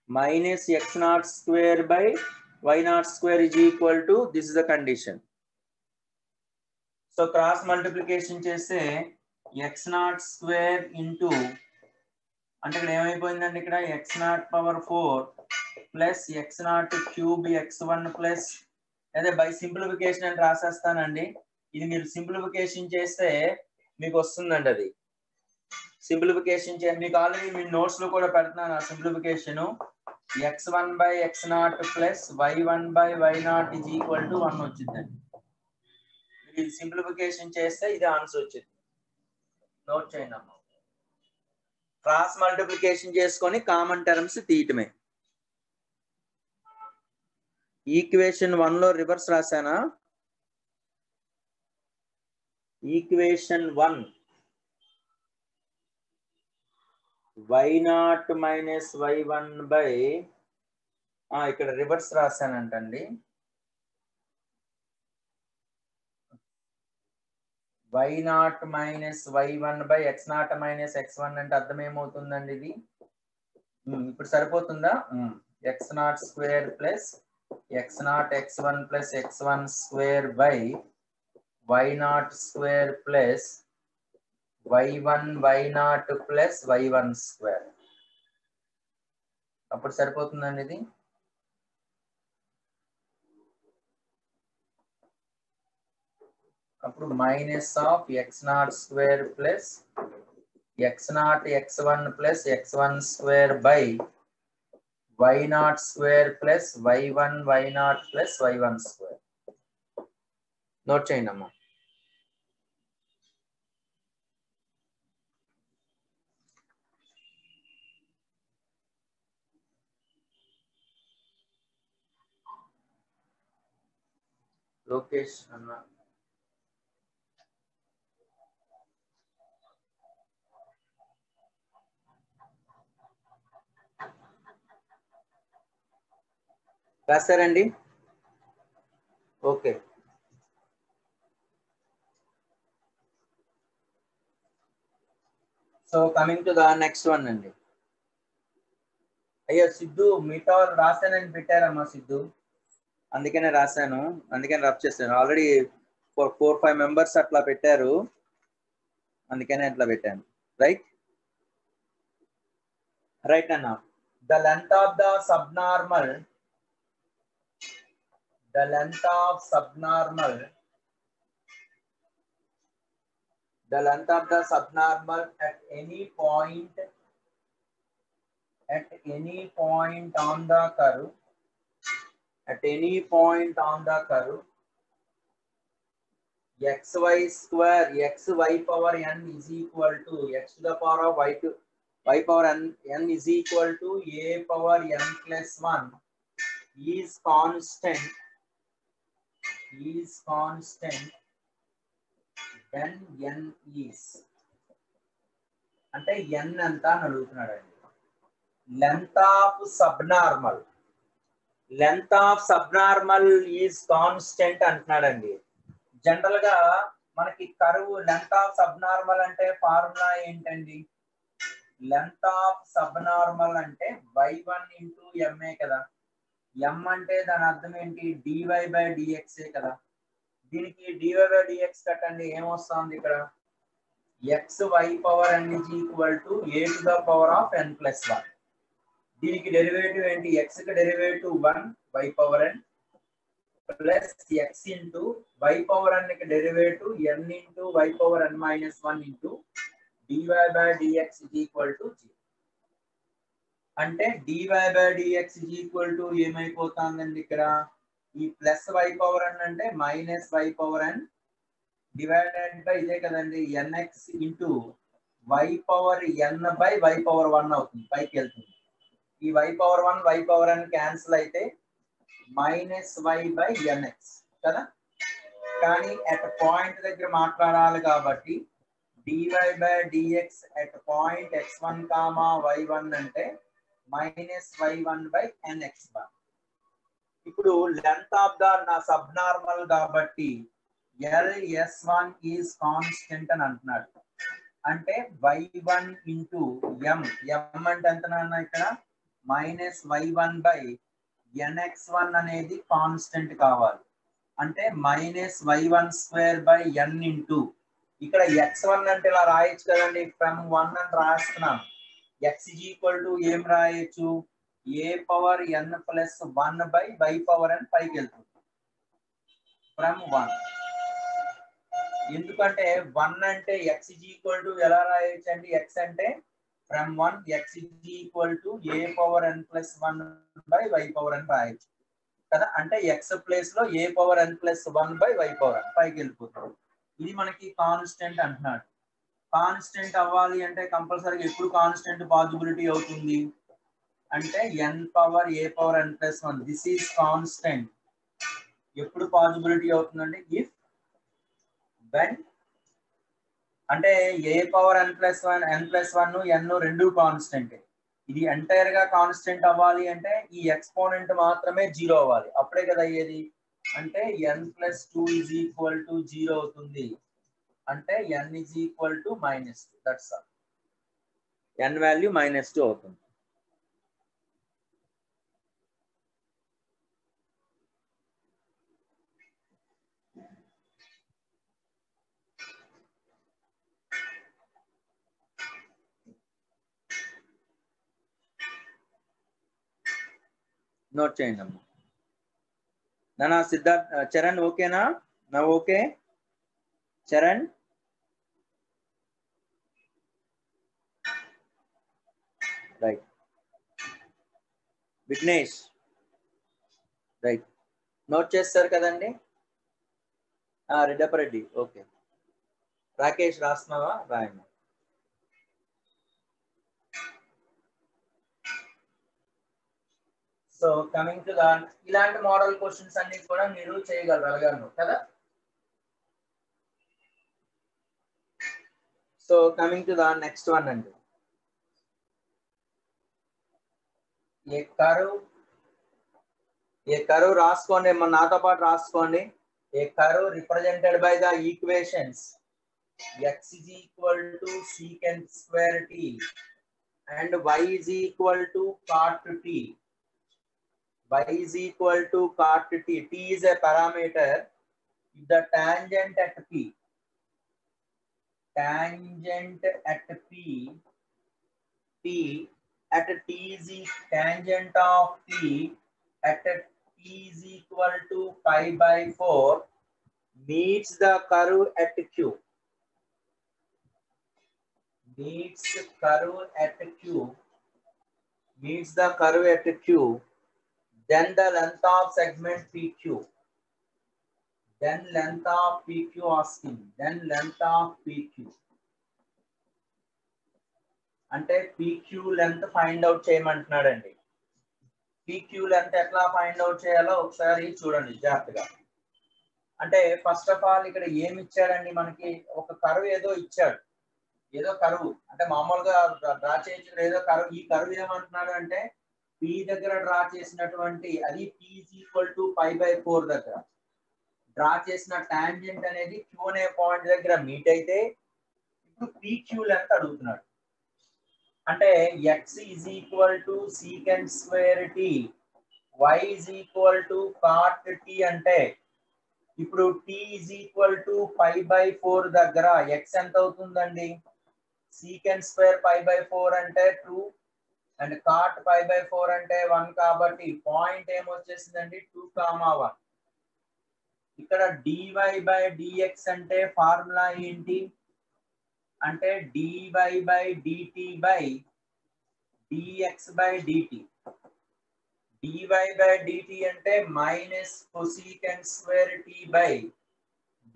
A: Minus x0 square by y0 square is equal to this is the condition. So cross multiplication చేస్తే x0 స్క్వేర్ ఇంటూ అంటే ఇక్కడ ఏమైపోయిందండి? ఇక్కడ x0 power 4 plus X not cube x1 plus అదే by simplification అని రాసేస్తానండి. ఇది మీరు సింప్లిఫికేషన్ చేస్తే మీకు వస్తుందండి. అది సింప్లిఫికేషన్ చేయండి. మీకు ఆల్రెడీ మీ నోట్స్ లో కూడా పెడుతున్నాను ఆ simplification. x1 by X not plus y1 by y0 is equal to 1 వచ్చిందండి. ఇది సింప్లిఫికేషన్ చేస్తే ఇది ఆన్సర్ వచ్చింది. నోట్ చేయండి అమ్మా. క్రాస్ మల్టిప్లికేషన్ చేసుకొని కామన్ టర్మ్స్ తీయటమే. ఈక్వేషన్ 1 లో రివర్స్ రాశానా? Equation 1 y0 minus y1 by ఇక్కడ రివర్స్ రాశానంటండి. y0 minus y1 by x0 minus x1 అంటే అర్థం ఏమవుతుందండి? ఇది ఇప్పుడు సరిపోతుందా? x0 square plus x0 x1 plus x1 square by y0 square plus y1 y0 plus y1 square. అప్పుడు సరిపోతుందండి ఇది. అప్పుడు minus of x0 square plus x0 x1 plus x1 square by y0 square plus y1 y0 plus y1 square. Note చేయండి అమ్మా. లోకేష్ అన్న రాస్తారండి? Okay. So coming to the next one అండి. అయ్యో సిద్ధు మిగతా వాళ్ళు రాశానని పెట్టారమ్మా సిద్ధు, అందుకనే రాశాను, అందుకని రబ్ చేశాను. ఆల్రెడీ 4-5 మెంబర్స్ అట్లా పెట్టారు, అందుకనే అట్లా పెట్టాను. రైట్ రైట్ అన్న. The length of the subnormal at any point on the curve xy square xy power n is equal to x to the power of y power n is equal to a power n plus 1 is constant when n is అంటే n ఎంత అని అడుగుతున్నాడండి. Length of subnormal is constant అంటున్నాడండి. General గా మనకి కరువు length of సబ్నార్మల్ అంటే formula ఏంటండి? లెంత్ ఆఫ్ సబ్నార్మల్ అంటే y1 ఇంటూ ఎంఏ కదా. m అంటే దాని అర్థం ఏంటి? dy బై dx కదా. దీనికి dy బై dx కట్టండి, ఏమొస్తుంది ఇక్కడ? xy power n is equal to a to the power of n plus 1. దీనికి డెరివేటివ్ ఏంటి? x కి derivative 1 y power n plus x into y power n కి derivative n into y power n minus 1 into dy by dx is equal to 0. అంటే dy by dx is equal to ఏమైపోతుందండి ఇక్కడ? ఈ plus y power n అంటే minus y power n divided by ఇదే కదండి nx into y power n by y power 1 అవుతుంది, పైకి వెళ్తుంది. ఈ y power 1 y power n cancel అయితే మైనస్ y బై nx కదా. కానీ అట్ పాయింట్ దగ్గర మాట్లాడాలి కాబట్టి dy by dx at point x1 comma y1 అంటే మైనస్ y1 బై nx1. ఇప్పుడు లెంత్ ఆఫ్ ద సబ్నార్మల్ కాబట్టి LS1 ఈజ్ కాన్స్టెంట్ అని అంటున్నాడు. అంటే y1 ఇంటూ m అంటే ఎంత నాన్న? ఇక్కడ మైనస్ y1 బై nx1 అనేది కాన్స్టెంట్ కావాలి. అంటే minus y1 square by n into ఇక్కడ x1 అంటే ఇలా రాయొచ్చు కదండి, ఫ్రమ్ 1 అని రాస్తున్నాను. x ఈజ్ ఈక్వల్ టు ఏం రాయొచ్చు? A power n plus 1 by y power n పైకి వెళ్తుంది ఫ్రమ్ 1. ఎందుకంటే 1 అంటే x is equal to ఎలా రాయొచ్చు అండి? x అంటే from 1 x is equal to a power n plus 1 by y power n రాయొచ్చు కదా. అంటే x ప్లేస్ లో a power n plus 1 by y power n పైకి వెళ్ళిపోతుంది. ఇది మనకి కాన్స్టెంట్ అంటున్నాడు. కాన్స్టెంట్ అవ్వాలి అంటే కంపల్సరీగా ఎప్పుడు కాన్స్టెంట్ పాసిబిలిటీ అవుతుంది అంటే n power a power n plus 1 this is constant ఎప్పుడు పాసిబిలిటీ అవుతుందండి? ఇఫ్ వెన్ అంటే a power n plus 1 n రెండు కాన్స్టెంట్. ఇది ఎంటైర్ గా కాన్స్టెంట్ అవ్వాలి అంటే ఈ ఎక్స్పోనెంట్ మాత్రమే 0 అవ్వాలి, అప్పుడే కదా అయ్యేది. అంటే n plus 2 is equal to 0 అవుతుంది. అంటే n is equal to -2. That's all. n value -2 అవుతుంది. నోట్ చేయండి అమ్మా. నానా సిద్ధార్థ్ చరణ్ ఓకేనా? నా okay Charan? Right. Vignesh right. Note చేస్తారు కదండి? రెడ్డపరెడ్డి ఓకే. రాకేష్ రాస్తున్నావా? రాయండి. సో కమింగ్ టు ద ఇలాంటి మోడల్ క్వశ్చన్స్ అన్ని కూడా మీరు చేయగలగలను కదా. So coming to the next one అండి. ఏ కరువు రాసుకోండి, నాతో పాటు రాసుకోండి. ఏ కరువు represented by the equations x is equal to secant square t and y is equal to cot t. Y is equal to cot t. T is a parameter. If the tangent at P T at T is tangent of T at T is equal to pi by 4 meets the curve at Q. Meets the curve at Q. Then the length of segment PQ. Then length of PQ asking. Then length of PQ. అంటే PQ length find out చేయమంటున్నాడండి. PQ length ఎట్లా find out చేయాలో ఒకసారి చూడండి జాగ్రత్తగా. అంటే first of all ఇక్కడ ఏమి ఇచ్చాడండి మనకి? ఒక కర్వ్ ఏదో ఇచ్చాడు. ఏదో కరువు అంటే మామూలుగా డ్రా చేయొచ్చు. ఏదో కరువు. ఈ కరువు ఏమంటున్నాడు అంటే P దగ్గర డ్రా చేసినటువంటి అది P is equal to pi by 4 దగ్గర డ్రా చేసిన టాంజెంట్ అనేది Q అనే పాయింట్ దగ్గర మీట్ అయితే ఇప్పుడు PQ లెంత్ అడుగుతున్నాడు. అంటే x is equal to secant square t, y is equal to cot t అంటే ఇప్పుడు t is equal to pi by 4 దగ్గర x ఎంత అవుతుందండి? secant square pi by 4 అంటే 2 అండ్ cot pi by 4 అంటే 1 కాబట్టి పాయింట్ ఏమొచ్చేసిందండి? 2, 1. ఇక్కడ dy by dx అంటే ఫార్ములా ఏంటి అంటే dy by dt by dx by dt. dy by dt అంటే minus cosecant square t by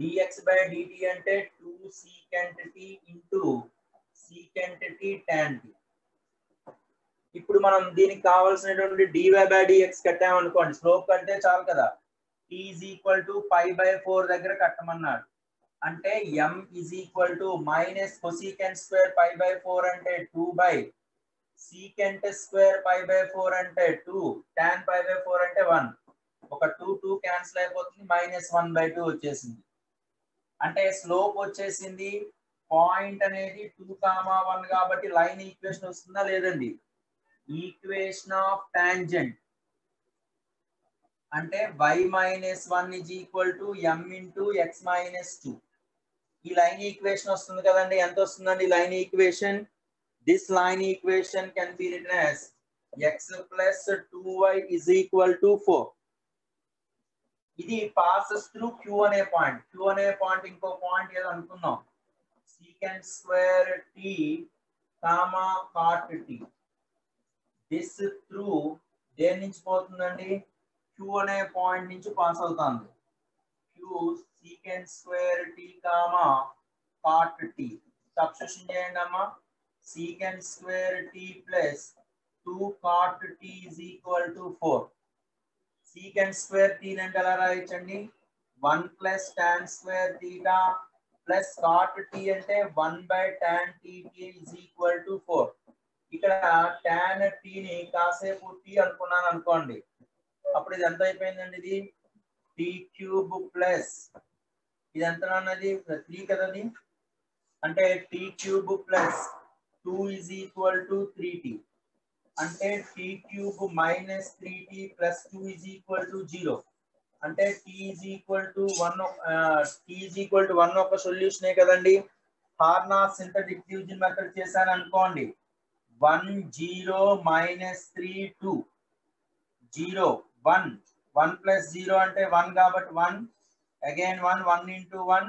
A: dx by dt అంటే 2 secant t into secant t tan t. ఇప్పుడు మనం దీనికి కావాల్సినటువంటి dy by dx కట్టామనుకోండి, స్లోప్ కంటే చాలు కదా. t is equal to pi by 4 దగ్గర కట్టమన్నాడు. అంటే m is equal to minus cosecant square pi by 4 అంటే 2 by secant square pi by 4 అంటే 2 tan pi by 4 అంటే 1. ఒక 2 క్యాన్సిల్ అయిపోతుంది, -1/2 వచ్చేసింది. అంటే స్లోప్ వచ్చేసింది. పాయింట్ అనేది 2, 1 కాబట్టి లైన్ ఈక్వేషన్ వస్తుందా లేదండి? ఈక్వేషన్ ఆఫ్ టాంజెంట్ అంటే y-1 is equal to m into x-2. ఈ లైన్ ఈక్వేషన్ వస్తుంది కదండి. ఎంత వస్తుందండి line equation? This line equation can be written as x plus 2y is equal to 4. ఇది passes through q అనే పాయింట్. q అనే point ఇంకో పాయింట్ ఏదో అనుకున్నాం. secant square t comma cot t. this through దేని నుంచి పోతుందండి? q అనే పాయింట్ నుంచి పాస్ అవుతుంది. q secant square t comma cot t. Substitution చేయండి అమ్మా. secant square t plus 2 cot t is equal to 4. secant square t అంటే ఎలా రాయొచ్చండి? 1 plus tan square theta plus cot t అంటే 1 by tan t is equal to 4. ఇక్కడ tan t ని కాసేపు t అనుకున్నాను అనుకోండి. అప్పుడు ఇది ఎంత అయిపోయిందండి? ఇది t cube plus ఇది ఎంత అన్నది 3 కదండి. అంటే t cube plus 2 is equal to 3t. అంటే t cube minus 3t plus 2 is equal to 0. అంటే t is equal to 1 ఒక సొల్యూషనే కదండి. హార్నాస్ సింథటిక్ డివిజన్ మెథడ్ చేశాను అనుకోండి. 1 0 minus 3 2 0 1 1 plus 0 అంటే 1 కాబట్టి 1 again 1 into 1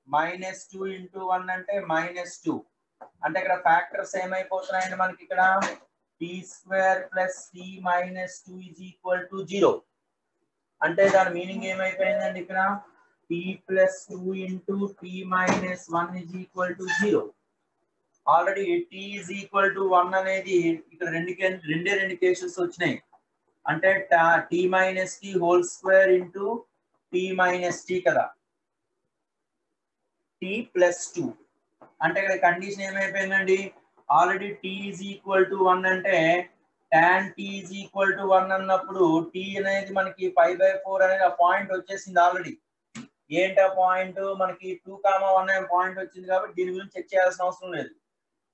A: minus 2 into 1 అంటే minus 2. అంటే ఇక్కడ ఫ్యాక్టర్స్ ఏమైపోతున్నాయండి మనకి? ఇక్కడ t square plus t minus 2 is equal to 0. అంటే దాని మీనింగ్ ఏమైపోయిందండి? ఇక్కడ t plus 2 into t minus 1 is equal to 0. Already t is equal to 1 అనేది ఇక్కడ రెండు కేసెస్ వచ్చినాయి. అంటే t minus t whole square into t minus t కదా. t plus 2 అంటే ఇక్కడ కండిషన్ ఏమైపోయిందండి? Already t is equal to 1 అంటే tan t is equal to 1 అన్నప్పుడు t అనేది మనకి 5/4 అనేది ఆ పాయింట్ వచ్చేసింది ఆల్రెడీ. ఏంటి ఆ పాయింట్? మనకి 2,1 అనే పాయింట్ వచ్చింది కాబట్టి దీని గురించి చెక్ చేయాల్సిన అవసరం లేదు.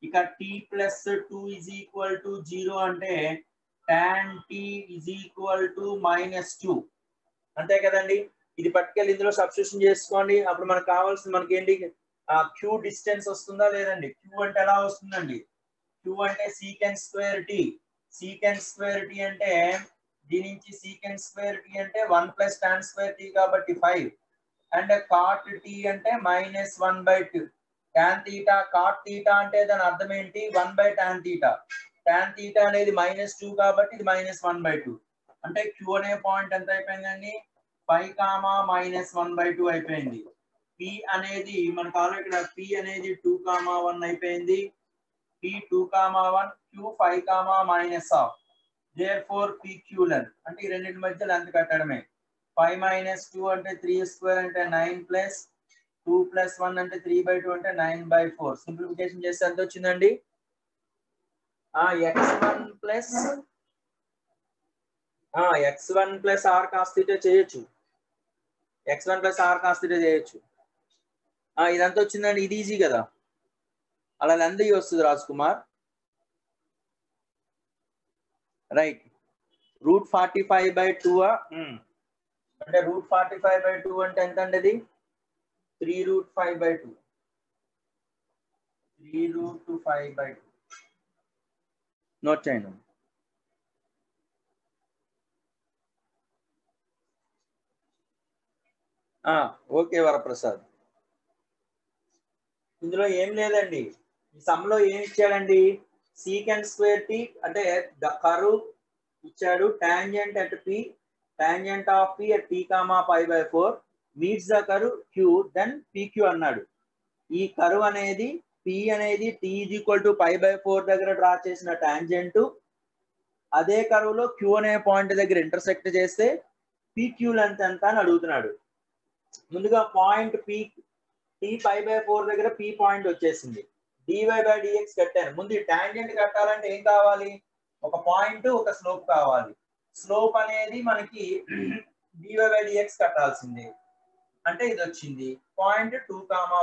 A: ఇక t plus 2 is equal to 0 అంటే tan t is equal to -2 అంతే కదండి. ఇది పట్టుకెళ్ళి ఇందులో సబ్స్టిట్యూషన్ చేసుకోండి. అప్పుడు మనకు కావాల్సింది మనకి ఏంటి? q డిస్టెన్స్ వస్తుందా లేదండి? q అంటే ఎలా వస్తుందండి? q అంటే secant square t. secant square t అంటే దీని నుంచి secant square t అంటే 1 plus tan square t కాబట్టి 5 అండ్ cot t అంటే -1/2. tan theta cot theta అంటే దాని అర్థం ఏంటి? 1 by tan theta. tan theta అనేది -2 కాబట్టి ఇది -1/2. అంటే q అనే పాయింట్ ఎంత అయిపోయిందండి? 5, -1/2 అయిపోయింది. p అనేది మనకు ఆల్రెడీ ఇక్కడ p అనేది 2, 1 అయిపోయింది. p 2, 1 q 5, -1. therefore pq length అంటే ఈ రెండింటి మధ్య లెంత్ కట్టడమే. 5 - 2 అంటే 3² అంటే 9 ప్లస్ 2 + 1 అంటే 3/2 అంటే 9/4. సింప్లిఫికేషన్ చేస్తే ఎంత వచ్చిందండి? x1 ప్లస్ r cos θ చేయొచ్చు. x1 ప్లస్ r cos θ చేయొచ్చు. ఇదంతా వచ్చిందండి. ఇది ఈజీ కదా. అలా లెంత్ వస్తుంది రాజ్ కుమార్. రైట్. √45/2 అంటే √45/2 అంటే ఎంత అండి? అది 3√5/2. 3√5/2 నోట్ చేయండి. ఓకే వరప్రసాద్. ఇందులో ఏం లేదండి. ఈ సమ్ లో ఏం ఇచ్చాడండి? secant square t అంటే ద కర్వ్ ఇచ్చాడు. Tangent at p, tangent of p at t, π/4 meets the curve q, then pq అన్నాడు. ఈ కర్వ్ అనేది p అనేది t = π/4 దగ్గర డ్రా చేసిన టాంజెంట్. అదే కర్వ్ లో q అనే పాయింట్ దగ్గర ఇంటర్సెక్ట్ చేస్తే pq లెంత్ ఎంత అని అడుగుతున్నాడు. ముందుగా పాయింట్ p t π/4 దగ్గర p పాయింట్ వచ్చేసింది. dy/dx కట్టాను. ముందు టాంజెంట్ కట్టాలంటే ఏం కావాలి? ఒక పాయింట్, ఒక స్లోప్ కావాలి. స్లోప్ అనేది మనకి dy/dx కట్టాల్సిందే. అంటే ఇది వచ్చింది. పాయింట్ 2,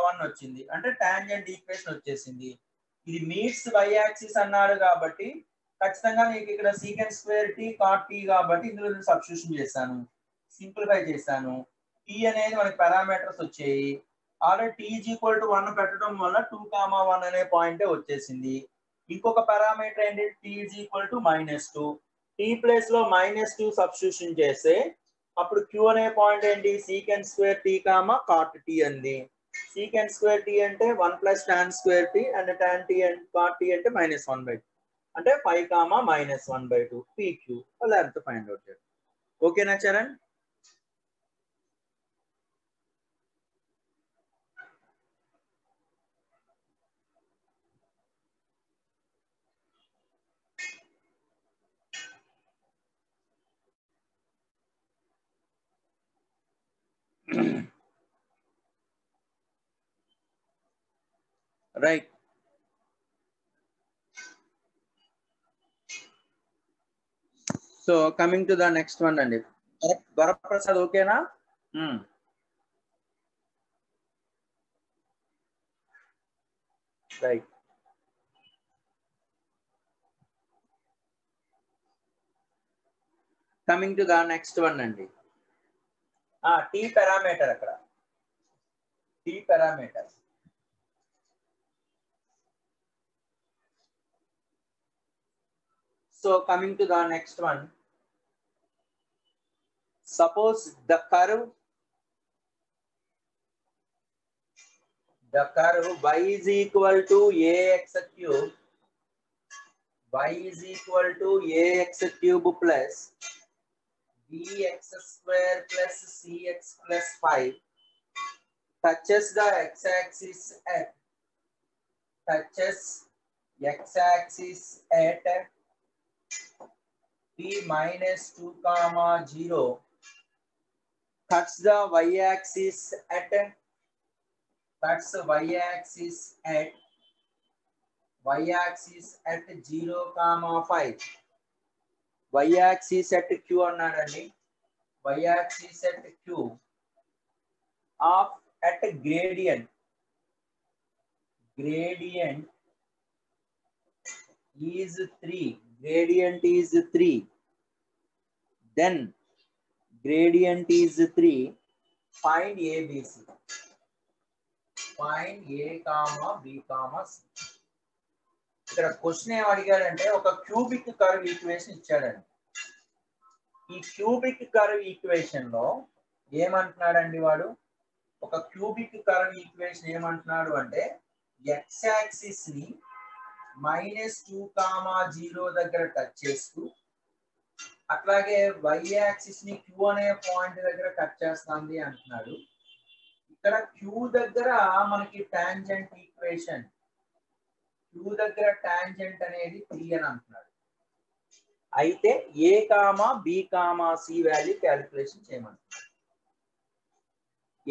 A: 1 వచ్చింది. అంటే టాంజెంట్ ఈక్వేషన్ వచ్చేసింది. ఇది మీట్స్ y యాక్సిస్ అన్నాడు కాబట్టి ఖచ్చితంగా నీకు ఇక్కడ secant square t cot t కాబట్టి ఇందులో నేను సబ్స్టిట్యూషన్ చేశాను, సింప్లిఫై చేశాను. t అనేది మనకి పారామీటర్స్ వచ్చాయి. ఆల్రెడీ t = 1 పెట్టడం వల్ల 2, 1 అనే పాయింటే వచ్చేసింది. ఇంకొక పారామీటర్ ఏంటి, t is equal to -2. t place లో -2 సబ్స్టిట్యూషన్ చేస్తే అప్పుడు q అనే పాయింట్ ఏంటి, secant square t comma cot t అంది. సీకెంట్ స్క్వేర్ t అంటే 1 + tan square t and tan t and cot t అంటే -1/2 అంటే 5 comma -1/2 pq length find out చేయాలి. ఓకేనా Charan? Right. So coming to the next one అండి. వరప్రసాద్ ఓకేనా? Right. Coming to the next one అండి. T parameter, అక్కడ T parameter. So coming to the next one, suppose the curve y is equal to ax cube, y is equal to ax cube plus bx square plus cx plus 5 touches the x-axis at p minus 2 comma 0, cuts the y-axis at 0 comma 5. y-axis at q అన్నాడండి. y-axis at q of at gradient is 3, then gradient is 3, find ABC, find a comma b comma c. ఇక్కడ question ఏం అడిగాడంటే ఒక cubic curve equation ఇచ్చాడండి. ఈ cubic curve equation లో ఏమంటున్నాడండి వాడు, ఒక cubic curve equation ఏమంటున్నాడు అంటే x యాక్సిస్ ని -2, 0 దగ్గర టచ్ చేస్తూ అట్లాగే y యాక్సిస్ ని q అనే పాయింట్ దగ్గర కట్ చేస్తుంది అంటున్నాడు. ఇక్కడ q దగ్గర మనకి టాంజెంట్ ఈక్వేషన్, q దగ్గర టాంజెంట్ అనేది 3 అని అంటున్నాడు. అయితే a comma b comma c value calculation చేయమంటున్నాడు.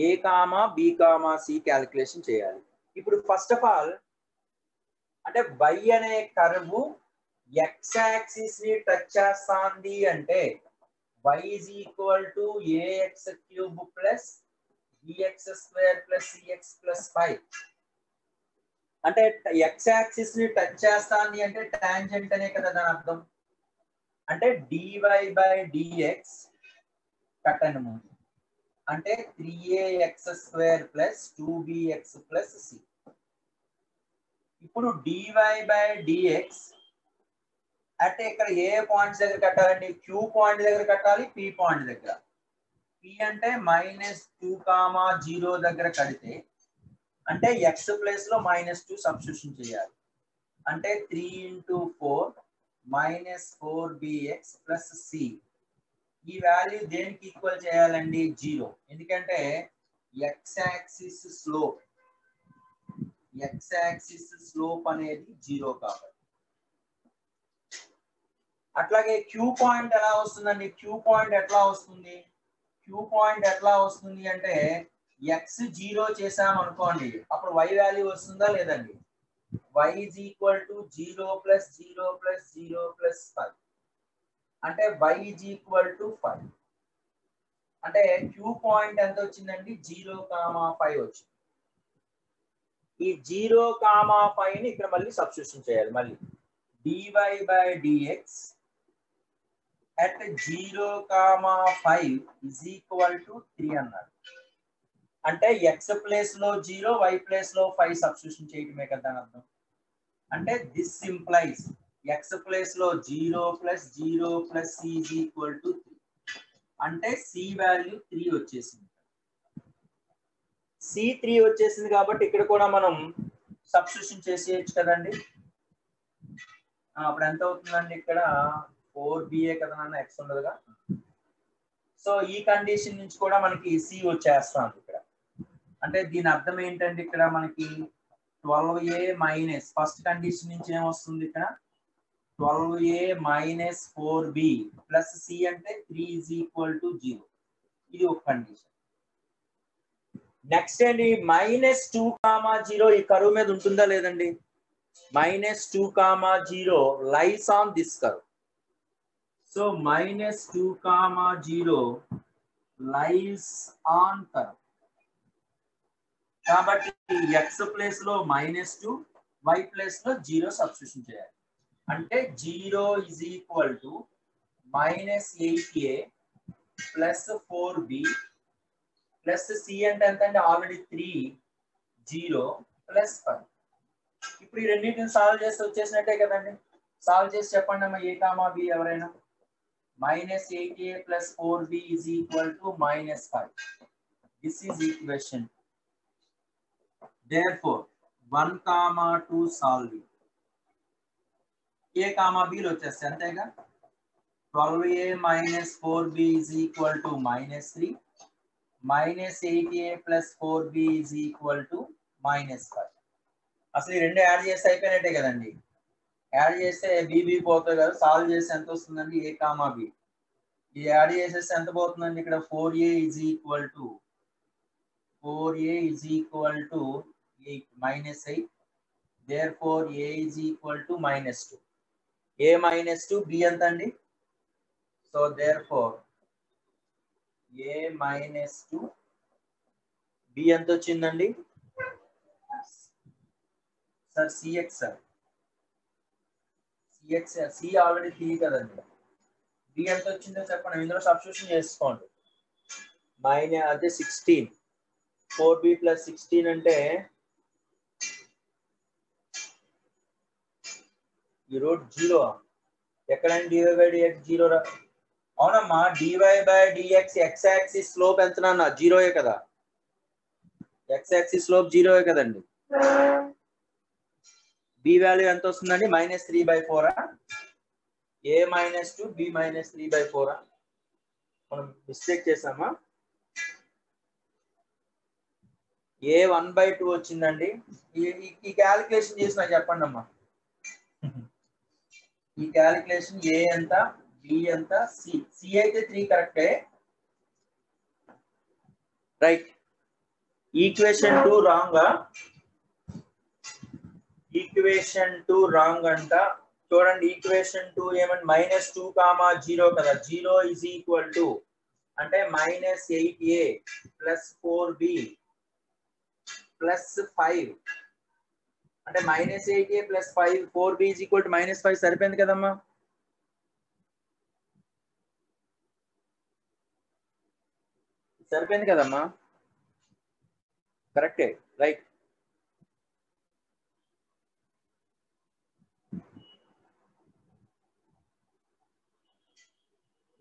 A: a comma b comma c calculation చేయాలి. ఇప్పుడు ఫస్ట్ ఆఫ్ ఆల్ అంటే y అనే కర్వ్ x యాక్సిస్ ని టచ్ చేస్తుంది అంటే y is equal to ax cube plus bx square plus cx plus 5. అంటే x axis ని టచ్ చేస్తుంది అంటే టాంజెంట్ అనే కదా దాని అర్థం. అంటే dy by dx కట్టండి ముందు, అంటే 3ax square plus 2bx plus c. ఇప్పుడు dy by dx అంటే ఇక్కడ ఏ పాయింట్స్ దగ్గర కట్టాలండి, q పాయింట్ దగ్గర కట్టాలి, p పాయింట్ దగ్గర. p అంటే -2, 0 దగ్గర కడితే అంటే x ప్లేస్ లో -2 సబ్స్టిట్యూషన్ చేయాలి. అంటే 3 × 4 -4bx plus c. ఈ వాల్యూ దేనికి ఈక్వల్ చేయాలండి, 0. ఎందుకంటే x యాక్సిస్ స్లోప్ అనేది 0 కాబట్టి. అట్లాగే క్యూ పాయింట్ ఎలా వస్తుందండి, క్యూ పాయింట్ ఎట్లా వస్తుంది అంటే x 0 చేసాం అనుకోండి, అప్పుడు y వాల్యూ వస్తుందా లేదండి. y is equal to 0 plus 0 plus 0 plus 5 అంటే y is equal to 5. అంటే క్యూ పాయింట్ ఎంత వచ్చిందండి, 0, 5 వచ్చింది. ఈ 0, 5 ని ఇక్కడ మళ్ళీ సబ్స్టిట్యూషన్ చేయాలి. మళ్ళీ dy by dx at 0, 5 is equal to 3 అన్నాడు. అంటే x ప్లేస్ లో 0, y ప్లేస్ లో 5 సబ్స్టిట్యూషన్ చేయటమే కదా అర్థం. అంటే దిస్ ఇంప్లైస్ ఎక్స్ ప్లేస్ లో 0 plus 0 plus C is equal to 3. అంటే సి వాల్యూ 3 వచ్చేసింది. సి 3 వచ్చేసింది కాబట్టి ఇక్కడ కూడా మనం సబ్స్టిట్యూషన్ చేసేయచ్చు కదండి. అప్పుడు ఎంత అవుతుందండి? ఇక్కడ 4ba కదా నాన్న, ఎక్స్ ఉండదుగా. సో ఈ కండిషన్ నుంచి కూడా మనకి సి వచ్చేస్తాం ఇక్కడ. అంటే దీని అర్థం ఏంటంటే ఇక్కడ మనకి 12a మైనస్ ఫస్ట్ కండిషన్ నుంచి ఏమొస్తుంది ఇక్కడ 12a minus 4b plus C అంటే 3 ఈజ్ ఈక్వల్ టు 0. ఇది ఒక కండిషన్. నెక్స్ట్ ఏంటి? -2, 0 ఈ కర్వ్ మీద ఉంటుందా లేదండి? -2, 0 lies on this curve. So -2, 0 lies on curve. కాబట్టి ఎక్స్ ప్లేస్ లో -2, వై ప్లేస్ లో 0 సబ్స్టిట్యూషన్ చేయాలి. అంటే 0 is equal to -8a plus 4b plus C అంటే ఎంత అండి? Already 3, 0 plus 5. ఇప్పుడు ఈ రెండింటిని సాల్వ్ చేస్తే వచ్చేసినట్టే కదండి. సాల్వ్ చేసి చెప్పండి అమ్మా ఏ కామా బి ఎవరైనా. -8a plus 4b is equal to -5. This is equation. Therefore 1, 2 solving. A, B లో వచ్చేస్తాయి అంతేగా. 12a minus 4b is equal to -3. -8a plus 4b is equal to -5. అసలు ఈ రెండు యాడ్ చేస్తే అయిపోయినట్టే కదండి. యాడ్ చేస్తే బీబీ పోతుంది కదా. సాల్వ్ చేస్తే ఎంత వస్తుందండి? A, B. ఇది యాడ్ చేసేస్తే ఎంత పోతుందండి? ఇక్కడ 4a is equal to 8 -8. Therefore a is equal to -2. a -2, b ఎంత అండి? సో therefore a -2, b ఎంత వచ్చిందండి? Sir cx sir, c already 3 కదండి. b ఎంత వచ్చిందో చెప్పండి. ఇందులో సబ్స్టిట్యూషన్ చేసుకోండి. అదే 16, 4b plus 16 అంటే ఈ రోడ్ 0. ఎక్కడండి dy by dx 0 రా? అవునమ్మా, dy by dx x axis slope ఎంత నాన్న? 0 కదా. x యాక్సిస్ స్లోప్ 0 కదండి. b వాల్యూ ఎంత వస్తుందండి? -3/4. a -2, b -3/4. మనం మిస్టేక్ చేసామా? a 1/2 వచ్చిందండి. ఈ క్యాలిక్యులేషన్ చేసి నాకు చెప్పండి అమ్మా. ఈ క్యాలిక్యులేషన్ a ఎంత, b ఎంత, c అయితే 3 కరెక్టే. Right. Equation 2 wrong. Equation 2 wrong అంట. చూడండి ఈక్వేషన్ 2 ఏమంటే -2, 0 కదా. 0 ఈజ్ ఈక్వల్ టు అంటే -8a ప్లస్ 4b ప్లస్ 5 అంటే -8a plus 5 4b is equal to -5. సరిపోయింది కదమ్మా. సరిపోయింది కదమ్మా. కరెక్టే. రైట్.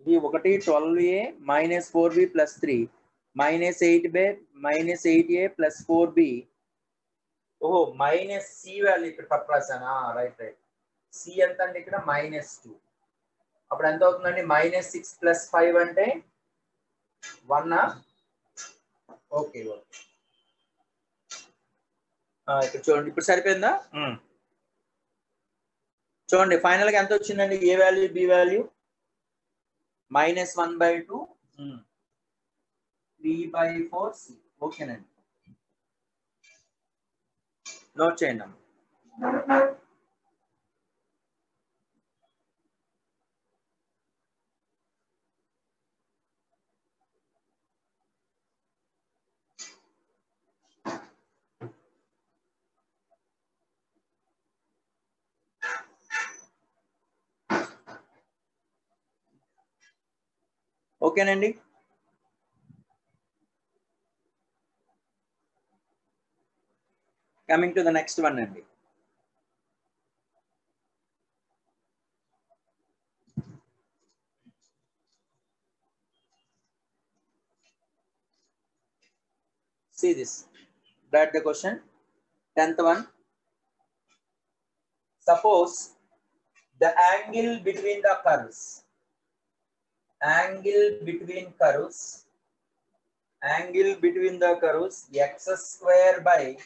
A: ఇది ఒకటి 12a - 4b plus 3 -8a plus 4b. ఓహో -c వాల్యూ ఇక్కడ తప్పు రాసానా? రైట్. c ఎంత అండి ఇక్కడ? -2. అప్పుడు ఎంత అవుతుందండి? -6 ప్లస్ 5 అంటే 1. Okay okay. ఇక్కడ చూడండి, ఇప్పుడు సరిపోయిందా? చూడండి ఫైనల్ గా ఎంత వచ్చిందండి? ఏ వాల్యూ, బి వాల్యూ? -1/2, 3/4 c. ఓకేనండి, నోట్ చేయండి అమ్మ. ఓకేనండి. Coming to the next one అండి. See this. Write the question. 10th one. Suppose the angle between the curves. Angle between the curves x square by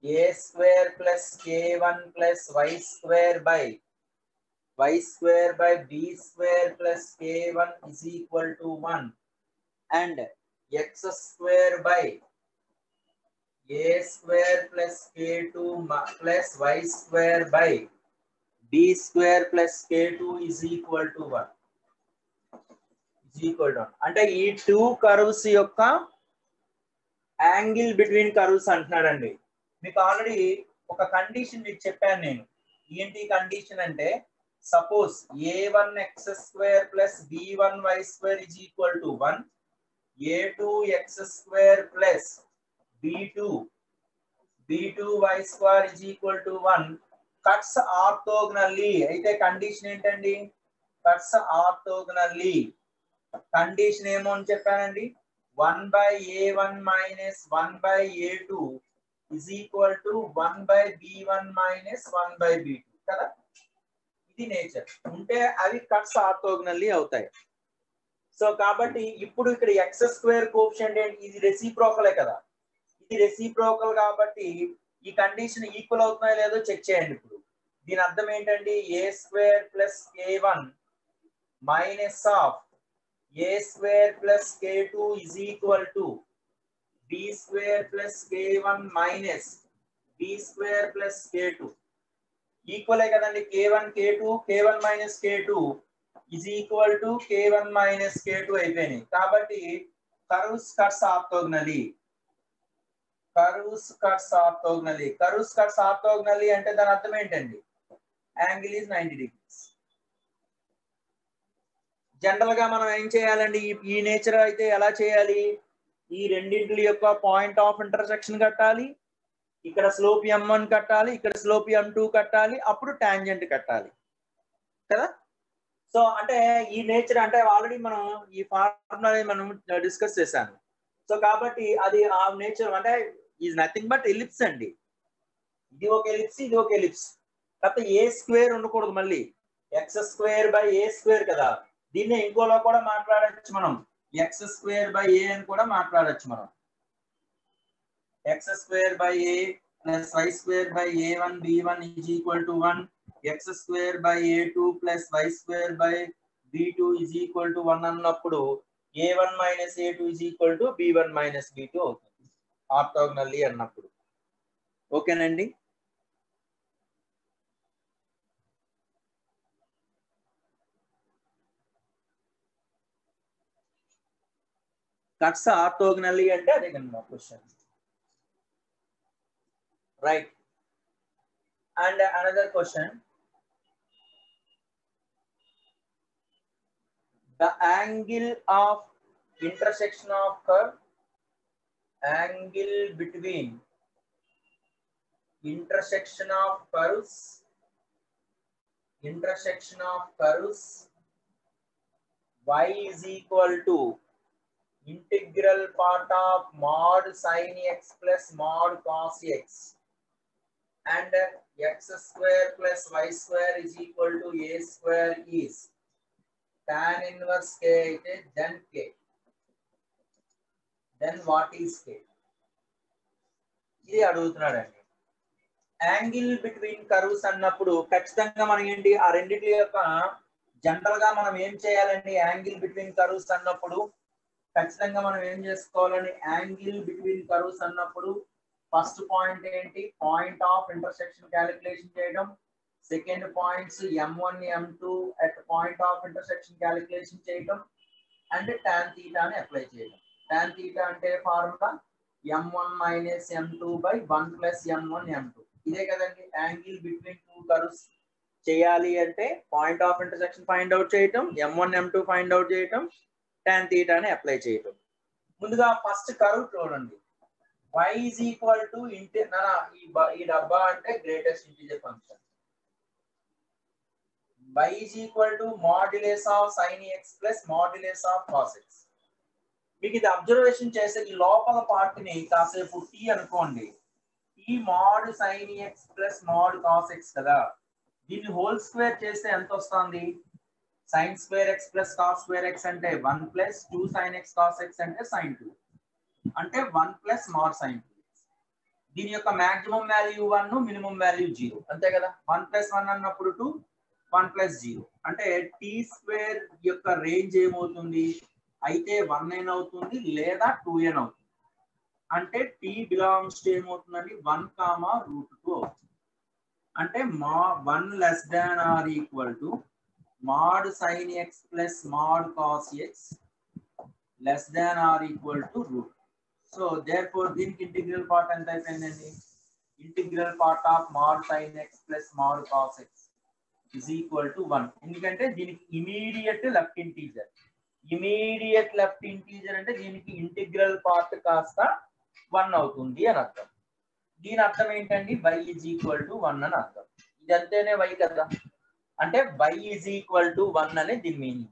A: a square plus k1 plus y square by b square plus k1 is equal to 1 and x square by a square plus k2 plus y square by b square plus k2 is equal to 1. అంటే ఈ two curves యొక్క angle between curves అంటున్నాడండి. మీకు already ఒక condition మీకు చెప్పాను నేను. ఏంటి కండిషన్ అంటే suppose a1x square plus b1y square is equal to 1, a2x square plus b2y square is equal to 1 cuts orthogonally. అయితే కండిషన్ ఏంటండి? కట్స్ ఆర్థోగోనల్లీ. కండిషన్ ఏమో అని చెప్పానండి, 1/a1 minus 1/a2 is equal to 1/b1 minus 1/b2 కదా. ఇది nature. ఉంటే అవి cuts ఆర్థోగోనల్లీ అవుతాయి. సో కాబట్టి ఇప్పుడు ఇక్కడ ఎక్స్ స్క్వేర్ కోఎఫిషియంట్ ఏంటి? ఇది రెసిప్రోకలే కదా. ఇది రెసిప్రోకల్ కాబట్టి ఈ కండిషన్ ఈక్వల్ అవుతున్నాయో లేదో చెక్ చేయండి. ఇప్పుడు దీని అర్థం ఏంటండి? a square plus k1 minus of a square plus k2 is equal to b square plus k1 minus b square plus k2. Equal కదండి. k1 minus k2 is equal to k1 minus k2 అయిపోయినాయి. కాబట్టి curves cuts ఆర్థోగోనల్లీ అంటే దాని అర్థం ఏంటండి? Angle is 90 degrees. General గా మనం ఏం చేయాలండి? ఈ నేచర్ అయితే ఎలా చేయాలి? ఈ రెండింటి యొక్క పాయింట్ ఆఫ్ ఇంటర్సెక్షన్ కట్టాలి, ఇక్కడ స్లోప్ m1 కట్టాలి, ఇక్కడ స్లోప్ m2 కట్టాలి, అప్పుడు టాంజెంట్ కట్టాలి కదా. సో అంటే ఈ నేచర్ అంటే ఆల్రెడీ మనం ఈ ఫార్ములా మనం డిస్కస్ చేశాను. సో కాబట్టి అది ఆ నేచర్ అంటే ఈజ్ నథింగ్ బట్ ఎలిప్స్ అండి. ఇది ఒక ఎలిప్స్, ఇది ఒక ఎలిప్స్. కాకపోతే ఏ స్క్వేర్ ఉండకూడదు, మళ్ళీ X square by A square కదా. దీన్ని ఇంకోలో కూడా మాట్లాడచ్చు మనం, ఎక్స్ స్క్వేర్ బై ఏ అని కూడా మాట్లాడచ్చు మనం. X square by A plus Y square by a1 b1 is equal to 1, X square by a2 plus Y square by b2 is equal to 1 అన్నప్పుడు a1 minus a2 is equal to b1 minus b2 అవుతుంది ఆర్థోగోనల్లీ అన్నప్పుడు. ఓకేనండి. Cuts ఆర్థోగోనల్లీ అంటే అదే కనుక question, right. And another question, the angle of intersection of curve, angle between intersection of cups y is equal to integral part of mod sin x plus mod cos x and x square plus y square is equal to a square is tan inverse k అయితే then k. Then what is k? ఇది అడుగుతున్నాడండి. Angle between curves అన్నప్పుడు ఖచ్చితంగా మనం ఏంటి ఆ రెండింటి యొక్క general గా మనం ఏం చేయాలండి? యాంగిల్ బిట్వీన్ కర్వ్స్ అన్నప్పుడు ఖచ్చితంగా మనం ఏం చేసుకోవాలని? యాంగిల్ బిట్వీన్ కర్వ్స్ అన్నప్పుడు ఫస్ట్ పాయింట్ ఏంటి? పాయింట్ ఆఫ్ ఇంటర్సెక్షన్ క్యాలిక్యులేషన్ చేయడం. Second points m1 m2 at point of intersection calculation చేయడం అండ్ tan θని అప్లై చేయడం. tan θ అంటే formula m1 minus m2 by 1 plus m1 m2. ఇదే కదండి యాంగిల్ బిట్వీన్ టూ కర్వ్స్ చేయాలి అంటే point of intersection find out చేయటం, m1 m2 find out చేయటం, tan θని apply చేయటం. ముందుగా ఫస్ట్ కర్వ్ చూడండి. y is equal to ఈ డబ్బా అంటే greatest integer function. y is equal to modulus of sin x plus modulus of cos x. మీకు ఇది అబ్జర్వేషన్ చేస్తే ఈ లోపల పార్ట్ ని కాసేపు టీ అనుకోండి, T mod sin x plus mod cos x కదా, దీన్ని హోల్ స్క్వేర్ చేస్తే ఎంత వస్తుంది? sin square x plus cos square x అంటే 1 plus 2 sin x cos x అంటే sin 2 అంటే 1 ప్లస్ మోడ్ sin 2. దీని యొక్క మాక్సిమం వాల్యూ 1, మినిమం వాల్యూ 0 అంతే కదా. 1 ప్లస్ 1 అన్నప్పుడు 2, 1 ప్లస్ 0 అంటే టీ స్క్వేర్ యొక్క రేంజ్ ఏమవుతుంది? అయితే 1n అవుతుంది లేదా 2n అవుతుంది. అంటే టీ బిలాంగ్స్ టు ఏమవుతుందండి? 1, √2 అవుతుంది. అంటే 1 less than or equal to mod sin x plus mod cos x less than or equal to root. So therefore దీనికి ఇంటిగ్రల్ పార్ట్ ఎంత అయిపోయిందండి? Integral part of mod sin x plus mod cos x is equal to 1. ఎందుకంటే దీనికి immediate left integer. Immediate left integer అంటే దీనికి integral part కాస్త 1 అవుతుంది అని అర్థం. దీని అర్థం ఏంటండి? y is equal to 1 అని అర్థం. ఇదంతేనే y కదా, అంటే y is equal to 1 అనే దీని meaning.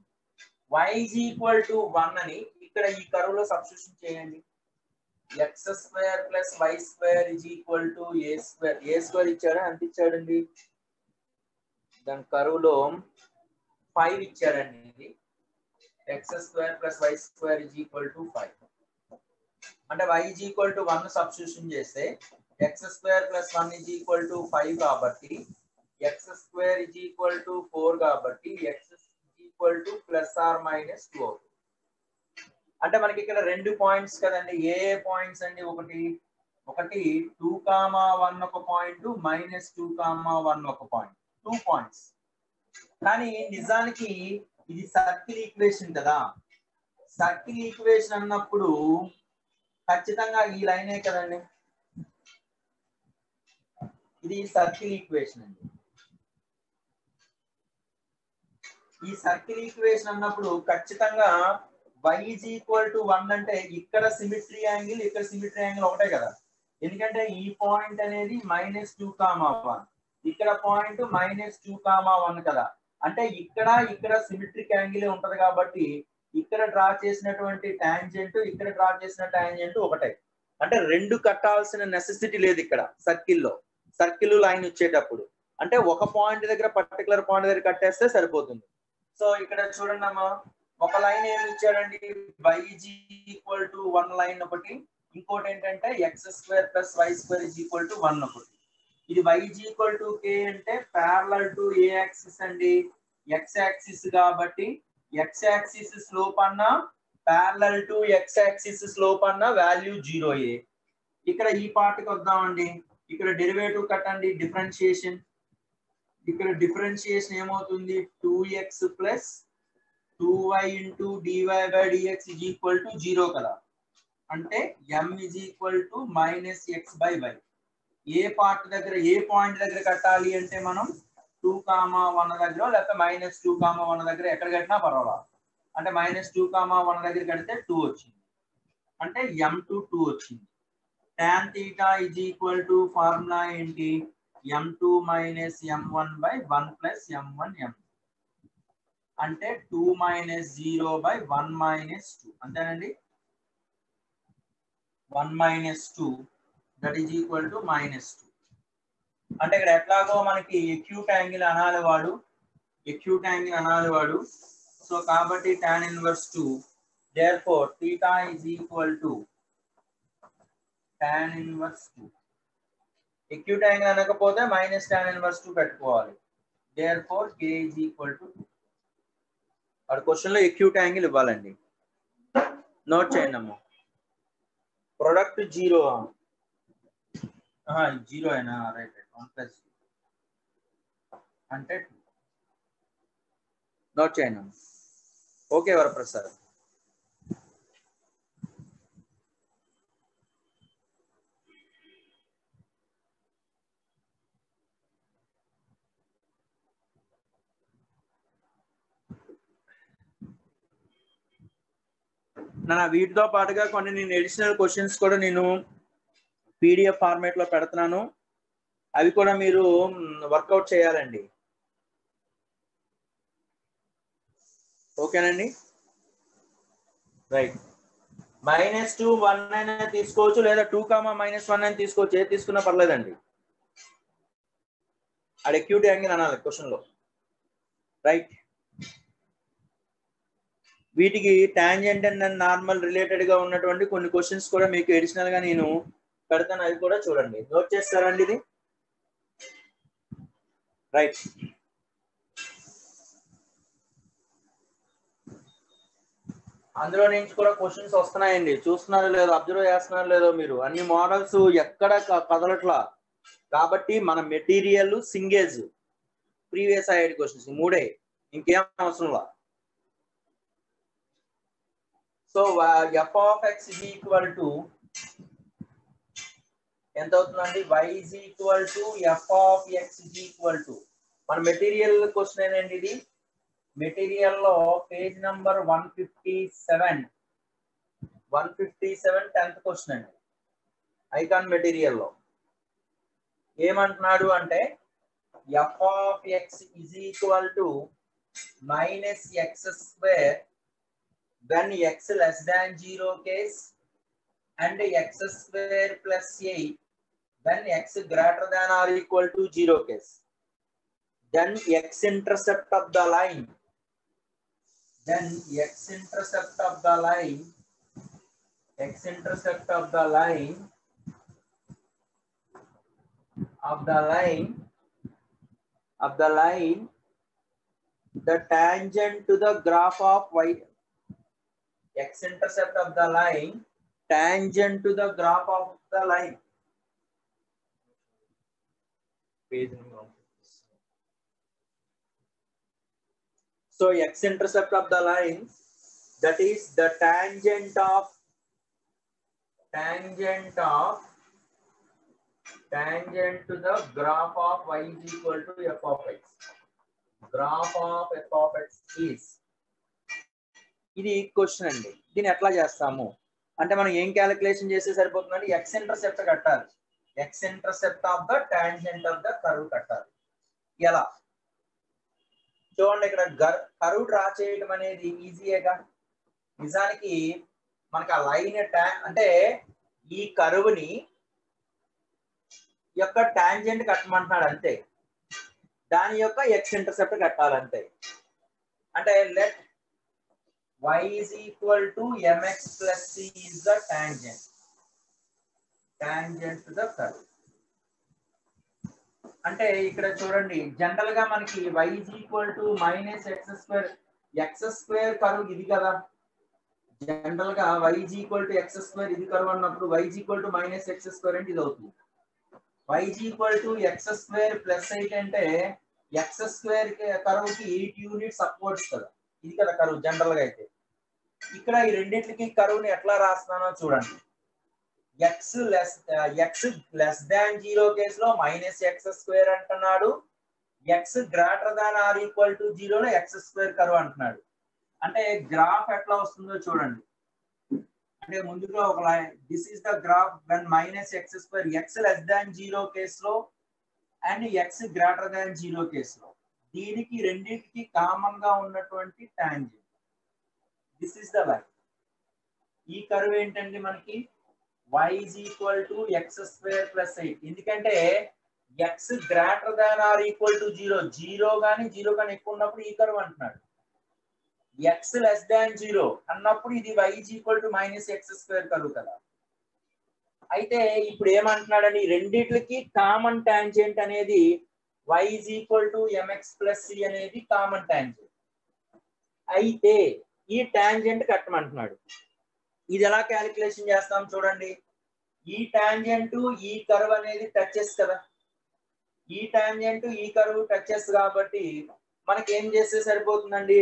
A: y is equal to 1 అని ఇక్కడ ఈ కర్వ్ లో సబ్స్టిట్యూషన్ చేయండి. x square plus y square is equal to a square. a square ఇచ్చాడా? ఎంత ఇచ్చాడండి? దాని కర్వ్ లో 5 ఇచ్చాడండి. ఇది x square plus y square is equal to 5 అంటే y is equal to 1 substitution చేస్తే x square plus 1 is equal to 5 కాబట్టి x square is equal to 4 కాబట్టి x is equal to plus or minus 2 అవుతుంది. అంటే మనకి ఇక్కడ 2 points కదండి. ఏ points అండి? ఒకటి 2, 1 ఒక పాయింట్, -2, 1 ఒక పాయింట్. 2 పాయింట్స్. కానీ నిజానికి ఇది సర్కిల్ ఈక్వేషన్ కదా. సర్కిల్ ఈక్వేషన్ అన్నప్పుడు ఖచ్చితంగా ఈ లైనే కదండి. ఇది సర్కిల్ ఈక్వేషన్ అండి. ఈ సర్కిల్ ఈక్వేషన్ అన్నప్పుడు ఖచ్చితంగా y is equal to 1 అంటే ఇక్కడ సిమెట్రీ యాంగిల్, ఇక్కడ సిమెట్రీ యాంగిల్ ఒకటే కదా. ఎందుకంటే ఈ పాయింట్ అనేది -2, 1, ఇక్కడ పాయింట్ -2, 1 కదా. అంటే ఇక్కడ సిమెట్రిక్ యాంగిల్ ఉంటది కాబట్టి ఇక్కడ డ్రా చేసినటువంటి టాంజెంట్, ఇక్కడ డ్రా చేసిన టాంజెంట్ ఒకటే. అంటే రెండు కట్టాల్సిన నెసెసిటీ లేదు ఇక్కడ సర్కిల్లో. సర్కిల్ లైన్ వచ్చేటప్పుడు అంటే ఒక పాయింట్ దగ్గర, పర్టికులర్ పాయింట్ దగ్గర కట్టేస్తే సరిపోతుంది. సో ఇక్కడ చూడండి అమ్మా, ఒక లైన్ ఏమి ఇచ్చాడండి? y is equal to 1 line ఒకటి, ఇంకోటి ఏంటంటే x square plus y square is equal to 1 ఒకటి. ఇది y is equal to k అంటే parallel to a యాక్సిస్ అండి, x యాక్సిస్ కాబట్టి x యాక్సిస్ స్లోప్ అన్న parallel to x axis slope అన్న వాల్యూ 0 ఏ. ఇక్కడ ఈ పార్ట్ కి వద్దామండి. ఇక్కడ డెరివేటివ్ కట్టండి, డిఫరెన్షియేషన్. ఇక్కడ డిఫరెన్షియేషన్ ఏమవుతుంది? 2x plus 2y into dy by dx is equal to 0 కదా. అంటే m is equal to -x by y. A part దగ్గర, ఏ పాయింట్ దగ్గర కట్టాలి అంటే మనం 2, 1 దగ్గర లేకపోతే -2, 1 దగ్గర ఎక్కడ కట్టినా పర్వాలేదు. అంటే -2, 1 దగ్గర కడితే 2 వచ్చింది, అంటే m2 2 వచ్చింది. tan theta is equal to formula ఏంటి? m2 minus m1 by 1 plus m1 m2 అంటే 2 minus 0 by 1 minus 2 అంతేనండి. 1 minus 2 that is equal to -2. అంటే ఇక్కడ ఎట్లాగో మనకి acute angle అనాలి వాడు, acute angle అనాలి వాడు. సో కాబట్టి tan inverse 2, therefore theta is equal to tan inverse 2. acute angle అనకపోతే minus tan inverse 2 పెట్టుకోవాలి. therefore k is equal to 2. ఆ క్వశ్చన్ లో acute angle ఇవ్వాలండి. నోట్ చేయండి అమ్మా. ప్రొడక్ట్ 0 0 అయినా రైట్, 1 ప్లస్ అంటే 2. నోట్ చేయండి అమ్మా. ఓకే వరప్రసాద్. వీటితో పాటుగా కొన్ని నేను ఎడిషనల్ క్వశ్చన్స్ కూడా నేను PDF ఫార్మాట్ లో పెడుతున్నాను, అవి కూడా మీరు వర్కౌట్ చేయాలండి. ఓకేనండి, రైట్. -2 1 అయినా తీసుకోవచ్చు, లేదా 2, -1 అని తీసుకోవచ్చు. ఏది తీసుకున్నా పర్లేదండి. అది అక్యూట్ యాంగిల్ అనాలి క్వశ్చన్ లో. రైట్. వీటికి టాంజెంట్ అండ్ నార్మల్ రిలేటెడ్ గా ఉన్నటువంటి కొన్ని క్వశ్చన్స్ కూడా మీకు అడిషనల్ గా నేను పెడతాను, అవి కూడా చూడండి. నోట్ చేస్తారండి ఇది. రైట్. అందులో నుంచి కూడా క్వశ్చన్స్ వస్తున్నాయండి. చూస్తున్నారో లేదో, అబ్జర్వ్ చేస్తున్నారో లేదో మీరు. అన్ని మోడల్స్ ఎక్కడ కదలట్లా. కాబట్టి మన మెటీరియల్, సింగేజ్, ప్రీవియస్ ఐఐటి క్వశ్చన్స్ మూడే, ఇంకేం అవసరంలా. So f of x is equal to ఎంత అవుతుందండి? y is equal to f of x is equal to మన మెటీరియల్ క్వశ్చన్ ఏంటండి ఇది? మెటీరియల్ లో పేజ్ నంబర్ 157 10th క్వశ్చన్ అండి. ఐకాన్ మెటీరియల్ లో ఏమంటున్నాడు అంటే f of x is equal to -x square when x less than 0 case and x square plus 8 when x greater than or equal to 0 case. Then x-intercept of the line. X-intercept of the line. The tangent to the graph of y. X-intercept of the line tangent to the graph of the line. So x-intercept of the line, that is the tangent to the graph of y is equal to f of x. Graph of f of x is. ఇది question అండి. దీన్ని ఎట్లా చేస్తాము అంటే మనం ఏం calculation చేస్తే సరిపోతుందండి? ఎక్స్ ఇంటర్సెప్ట్ కట్టాలి. X intercept of the tangent of the curve కట్టాలి. ఎలా చూడండి, ఇక్కడ కర్వ్ డ్రా చేయడం అనేది ఈజీయేగా. నిజానికి మనకు ఆ లైన్ అంటే ఈ కర్వ్ ని యొక్క టాంజెంట్ కట్టమంటున్నాడు అంతే. దాని యొక్క ఎక్స్ ఇంటర్సెప్ట్ కట్టాలంతే. అంటే let y is equal to mx plus c is the tangent to the curve. అంటే ఇక్కడ చూడండి, జనరల్ గా మనకి y is equal to -x square curve ఇది కదా. జనరల్ గా y is equal to x square ఇది కర్వ్ అన్నప్పుడు y is equal to -x square అంటే ఇది అవుతుంది. y is equal to x square plus 8 అంటే x square కర్వ్ కి 8 యూనిట్స్ అప్వర్డ్స్ కదా. ఇది కదా కర్వ్ జనరల్ గా అయితే. ఇక్కడ ఈ రెండింటికి కర్వ్ ని ఎట్లా రాస్తున్నానో చూడండి. x less than 0 కేస్ లో -x square అంటున్నాడు. x greater than or equal to 0 లో x square కర్వ్ అంటున్నాడు. అంటే గ్రాఫ్ ఎట్లా వస్తుందో చూడండి. అంటే ముందుగా ఒక line, this is the graph when -x square x less than 0 case లో and x greater than 0 case లో. దీనికి రెండింటికి కామన్ గా ఉన్నటువంటి tangent. This is the line. ఈ కర్వ్ ఏంటండి మనకి y is equal to x square plus 8. ఎందుకంటే x greater than or equal to 0 కానీ 0 కానీ ఎక్కువ ఉన్నప్పుడు ఈ కర్వ్ అంటున్నాడు. x less than 0 అన్నప్పుడు ఇది y is equal to -x square curve కదా. అయితే ఇప్పుడు ఏమంటున్నాడని రెండిట్లకి కామన్ టాంజెంట్ అనేది y is equal to mx plus c అనేది కామన్ టాంజెంట్. అయితే ఈ టాంజెంట్ కట్టమంటున్నాడు. ఇది ఎలా క్యాలిక్యులేషన్ చేస్తాం చూడండి. ఈ టాంజెంట్ ఈ కర్వ్ అనేది టచెస్ కదా. ఈ టాంజెంట్ ఈ కర్వ్ టచెస్ కాబట్టి మనకి ఏం చేస్తే సరిపోతుందండి?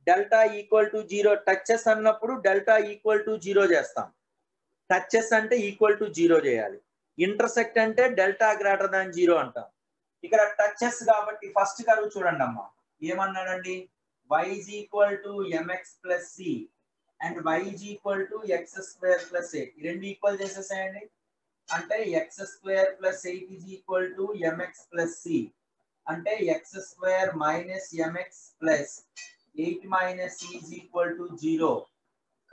A: డెల్టా ఈక్వల్ టు 0 టచెస్ అన్నప్పుడు డెల్టా ఈక్వల్ టు 0 చేస్తాం. టచెస్ అంటే ఈక్వల్ టు 0 చేయాలి. ఇంటర్సెక్ట్ అంటే డెల్టా గ్రేటర్ దాన్ 0 అంటాం. ఇక్కడ టచెస్ కాబట్టి ఫస్ట్ కర్వ్ చూడండి అమ్మా. ఏమన్నాడండి? y is equal to mx plus c and y is equal to x square plus 8. ఈ రెండు ఈక్వల్ చేసేసేయండి. అంటే x square plus 8 is equal to mx plus c. అంటే x square minus mx plus 8 minus c is equal to 0.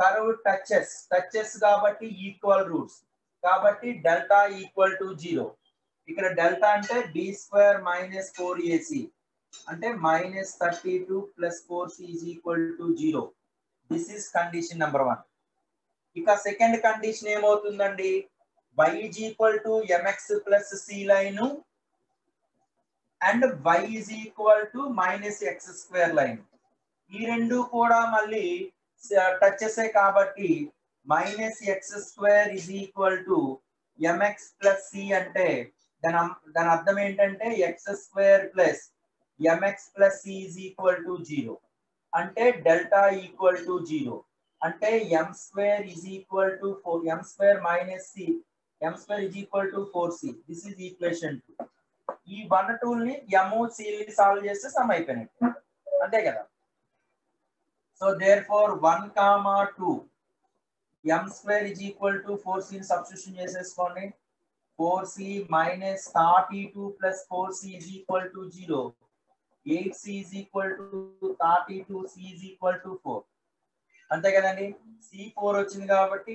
A: Curve touches కాబట్టి equal roots కాబట్టి delta equal to 0. ఇక్కడ delta అంటే b square minus 4ac అంటే minus 32 plus 4c is equal to 0. This is condition number 1. ఇక second condition ఏమవుతుందండి, y is equal to mx plus c line and y is equal to minus x square line. ఈ రెండు కూడా మళ్ళీ touches కాబట్టి minus X square is equal to M X plus C అంటే దాని అర్థం ఏంటంటే x square plus mx plus c is equal to 0 అంటే డెల్టా ఈక్వల్ టు 0 అంటే m square is equal to 4 m square minus c m square is equal to 4c. This is equation 2. ఈ 1 2 ని m c solve చేస్తే sum అయిపోయినట్టు అంతే కదా. So therefore 1, 2 m square is equal to 4c substitution చేసేసుకోండి. 4c minus 32 plus 4c is equal to 0. 8c is equal to 32, c is equal to 4. అంతే కదండి. c4 వచ్చింది కాబట్టి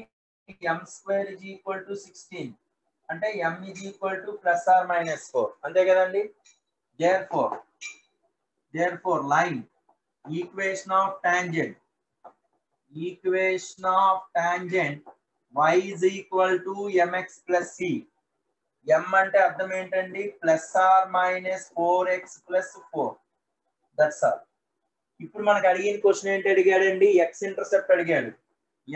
A: m square is equal to 16 అంటే m is equal to plus or minus 4 అంతే కదండి. Therefore line equation of tangent y is equal to mx plus c. m అంటే అర్థం ఏంటండి, plus or minus 4x plus 4. That's all. ఇప్పుడు మనకు అడిగిన question ఏంటి అడిగాడండి, ఎక్స్ ఇంటర్సెప్ట్ అడిగాడు.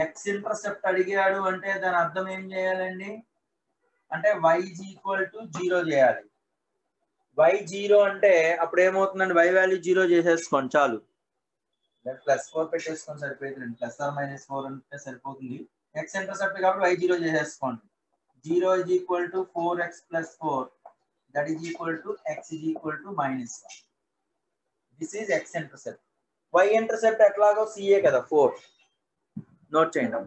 A: ఎక్స్ ఇంటర్సెప్ట్ అడిగాడు అంటే దాని అర్థం ఏం చేయాలండి అంటే y is equal to 0 చేయాలి. y 0 అంటే అప్పుడు ఏమవుతుందండి, y వాల్యూ 0 చేసేసుకోండి చాలు. ప్లస్ 4 పెట్టేసుకోండి సరిపోతుంది. ప్లస్ ఆర్ మైనస్ 4 అంటే సరిపోతుంది. ఎక్స్ ఇంటర్సెప్ట్ కాబట్టి y 0 చేసేసుకోండి. 0 is equal to 4x plus 4 that is equal to x is equal to minus 1. This is x intercept. Y intercept ఎట్లాగో CA కదా 4. నోట్ చేయండి.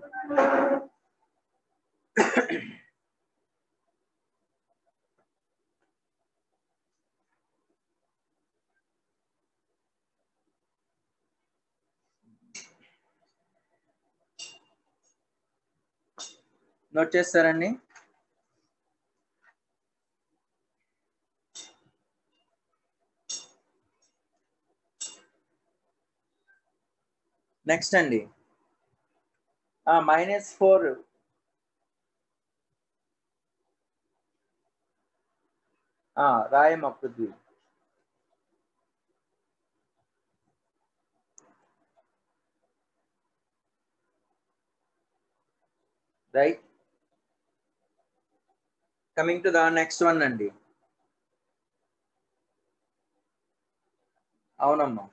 A: నోట్ చేస్తారండి. నెక్స్ట్ అండి -4 రాయమ్మ Prithvi. Right. Coming to the next one అండి. అవునమ్మా.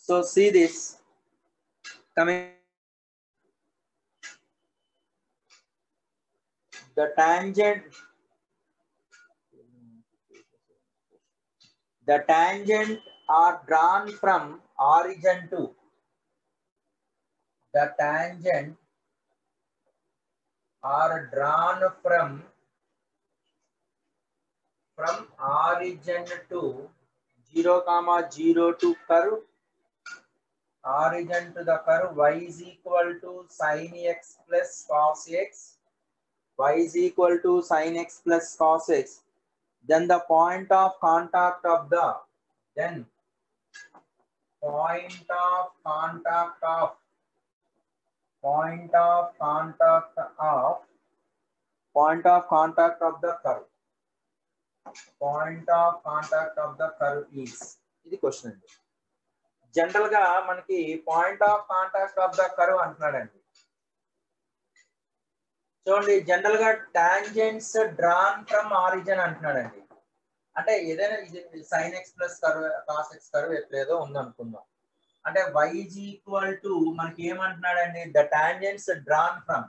A: So see this coming, the tangent are drawn from origin to origin to 0, 0 to curve origin to the curve y is equal to sin x plus cos x. Y is equal to sin x plus cos x. Then the point of contact of the curve. Point of contact of the curve is ఇది question అండి. General గా మనకి point of contact of the curve అంటున్నాడండి. చూడండి, general గా tangents drawn from origin అంటున్నాడండి. అంటే ఏదైనా sin x plus curve cos x curve ఎట్లేదో ఉంది అనుకుందాం. అంటే y is equal to మనకి ఏమంటున్నాడండి, ద టాంజెంట్స్ డ్రాన్ ఫ్రమ్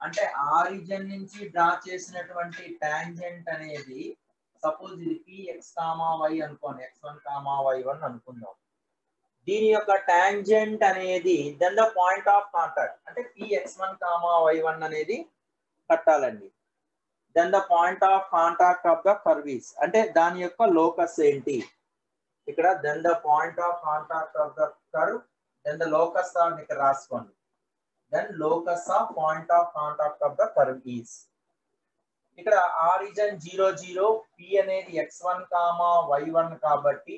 A: అంటే ఆరిజిన్ నుంచి డ్రా చేసినటువంటి టాంజెంట్ అనేది సపోజ్ ఇది px, y అనుకోండి, x1, y1 అనుకుందాం. దీని యొక్క టాంజెంట్ అనేది then the point of contact అంటే px1, y1 అనేది కట్టాలండి. Then the point of contact of the curve is, అంటే దాని యొక్క లోకస్ ఏంటి ఇక్కడ, then the point of contact of the curve, then the locus of ఇక్కడ రాసుకోండి, then locus of point of contact of the curve is. ఇక్కడ origin 0 0, p అనేది x1 y1 కాబట్టి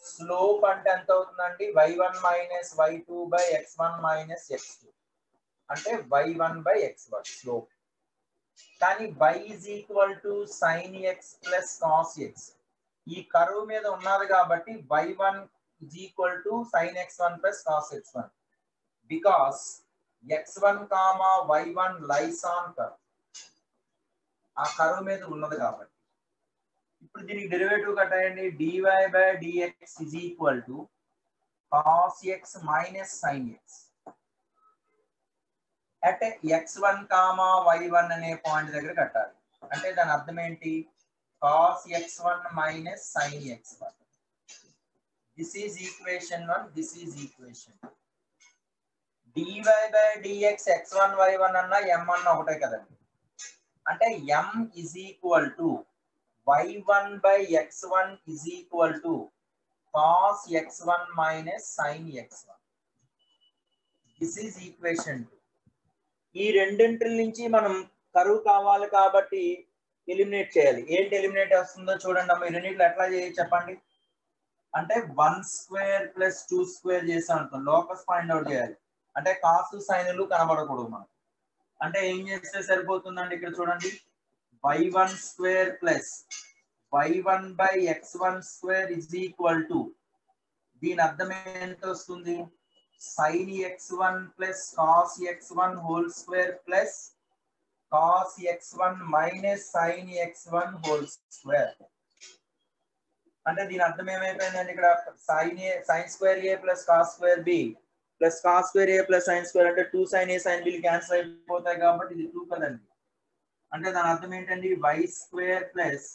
A: స్లోప్ అంటే ఎంత అవుతుందండి, y1 minus y2 by x1 minus x2 అంటే y1 by x1 slope. కానీ y is equal to sin x plus cos x, ఈ curve మీద ఉన్నది కాబట్టి y1 is equal to sin x1 plus cos x1 because x1 y1 lies on curve, ఆ curve మీద ఉన్నది కాబట్టి. ఇప్పుడు దీనికి డెరివేటివ్ కట్టండి, dy by dx is equal to cos x minus sin x at x1 y1 అనే point దగ్గర కట్టాలి. అంటే దాని అర్థం ఏంటి, cos x1 minus sin x1. This is equation 1, this is equation. dy by dx x1 y1 అన్న m అన్న ఒకటే కదండి, అంటే m is equal to y1 by x1 is equal to cos x1 minus sin x1. This is equation 2. ఈ రెండింటి నుంచి మనం curve కావాలి కాబట్టి ఎలిమినేట్ చేయాలి. ఏంటి ఎలిమినేట్ వస్తుందో చూడండి అమ్మ, ఈ రెండింటిలో ఎట్లా చేయాలి చెప్పండి. అంటే 1 స్క్వేర్ ప్లస్ 2 స్క్వేర్ చేసాం అనుకో, లోకస్ ఫైండ్ అవుట్ చేయాలి. అంటే కాసు సైన్లు కనబడకూడదు మనకు. అంటే ఏం చేస్తే సరిపోతుందండి, ఇక్కడ చూడండి, y1 square plus y1 by x1 square is equal to, దీని అర్థం ఎంత వస్తుంది, sin x1 plus cos x1 whole square plus cos x1 minus sin x1 whole square. అంటే దీని అర్థం ఏమైపోయిందండి, ఇక్కడ sin square a plus cos square b plus cos square a plus sin square అంటే 2 sin a sin b cancel అయిపోతాయి కాబట్టి ఇది 2 కదండి. అంటే దాని అర్థం ఏంటండి, y square plus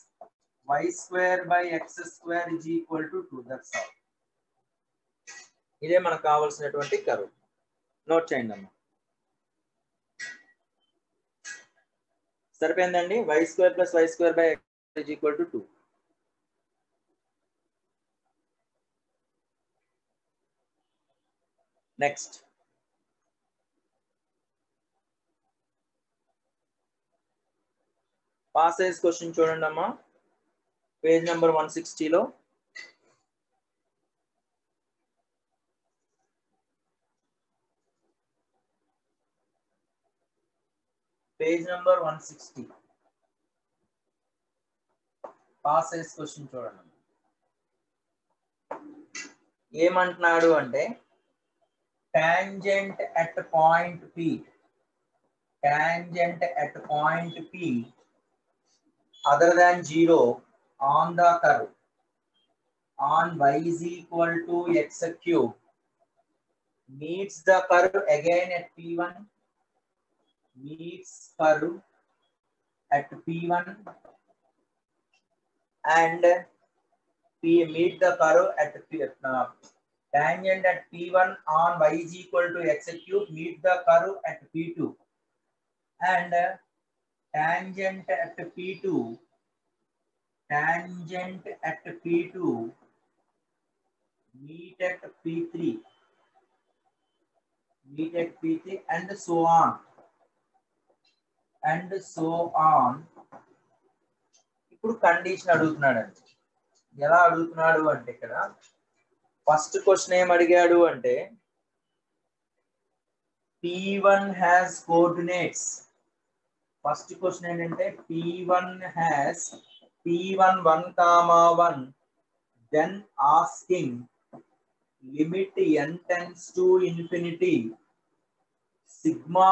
A: y square by x square is equal to 2. That's all. ఇదే మనకు కావాల్సినటువంటి కర్వ్. నోట్ చేయండి అమ్మా. సరిపోయిందండి, y square plus y square by x is equal to 2. Next passage question చూడండి అమ్మా, పేజ్ నెంబర్ 160లో. పేజ్ నెంబర్ 160 పాసేజ్ క్వశ్చన్ చూడండి. ఏమంటున్నాడు అంటే, tangent at point P, tangent at point P other than 0 on the curve on y is equal to x cube meets the curve again at P1, meets curve at P1 and meet the curve at tangent at P1 on y is equal to x cube meet the curve at P2 and tangent at P2 meet at P3 and so on ఇప్పుడు condition అడుగుతున్నాడండి. ఎలా అడుగుతున్నాడు అంటే, ఇక్కడ first question ఏం అడిగాడు అంటే, P1 has coordinates. First question ఏంటంటే P1 has P1 1, then asking limit n tends to infinity sigma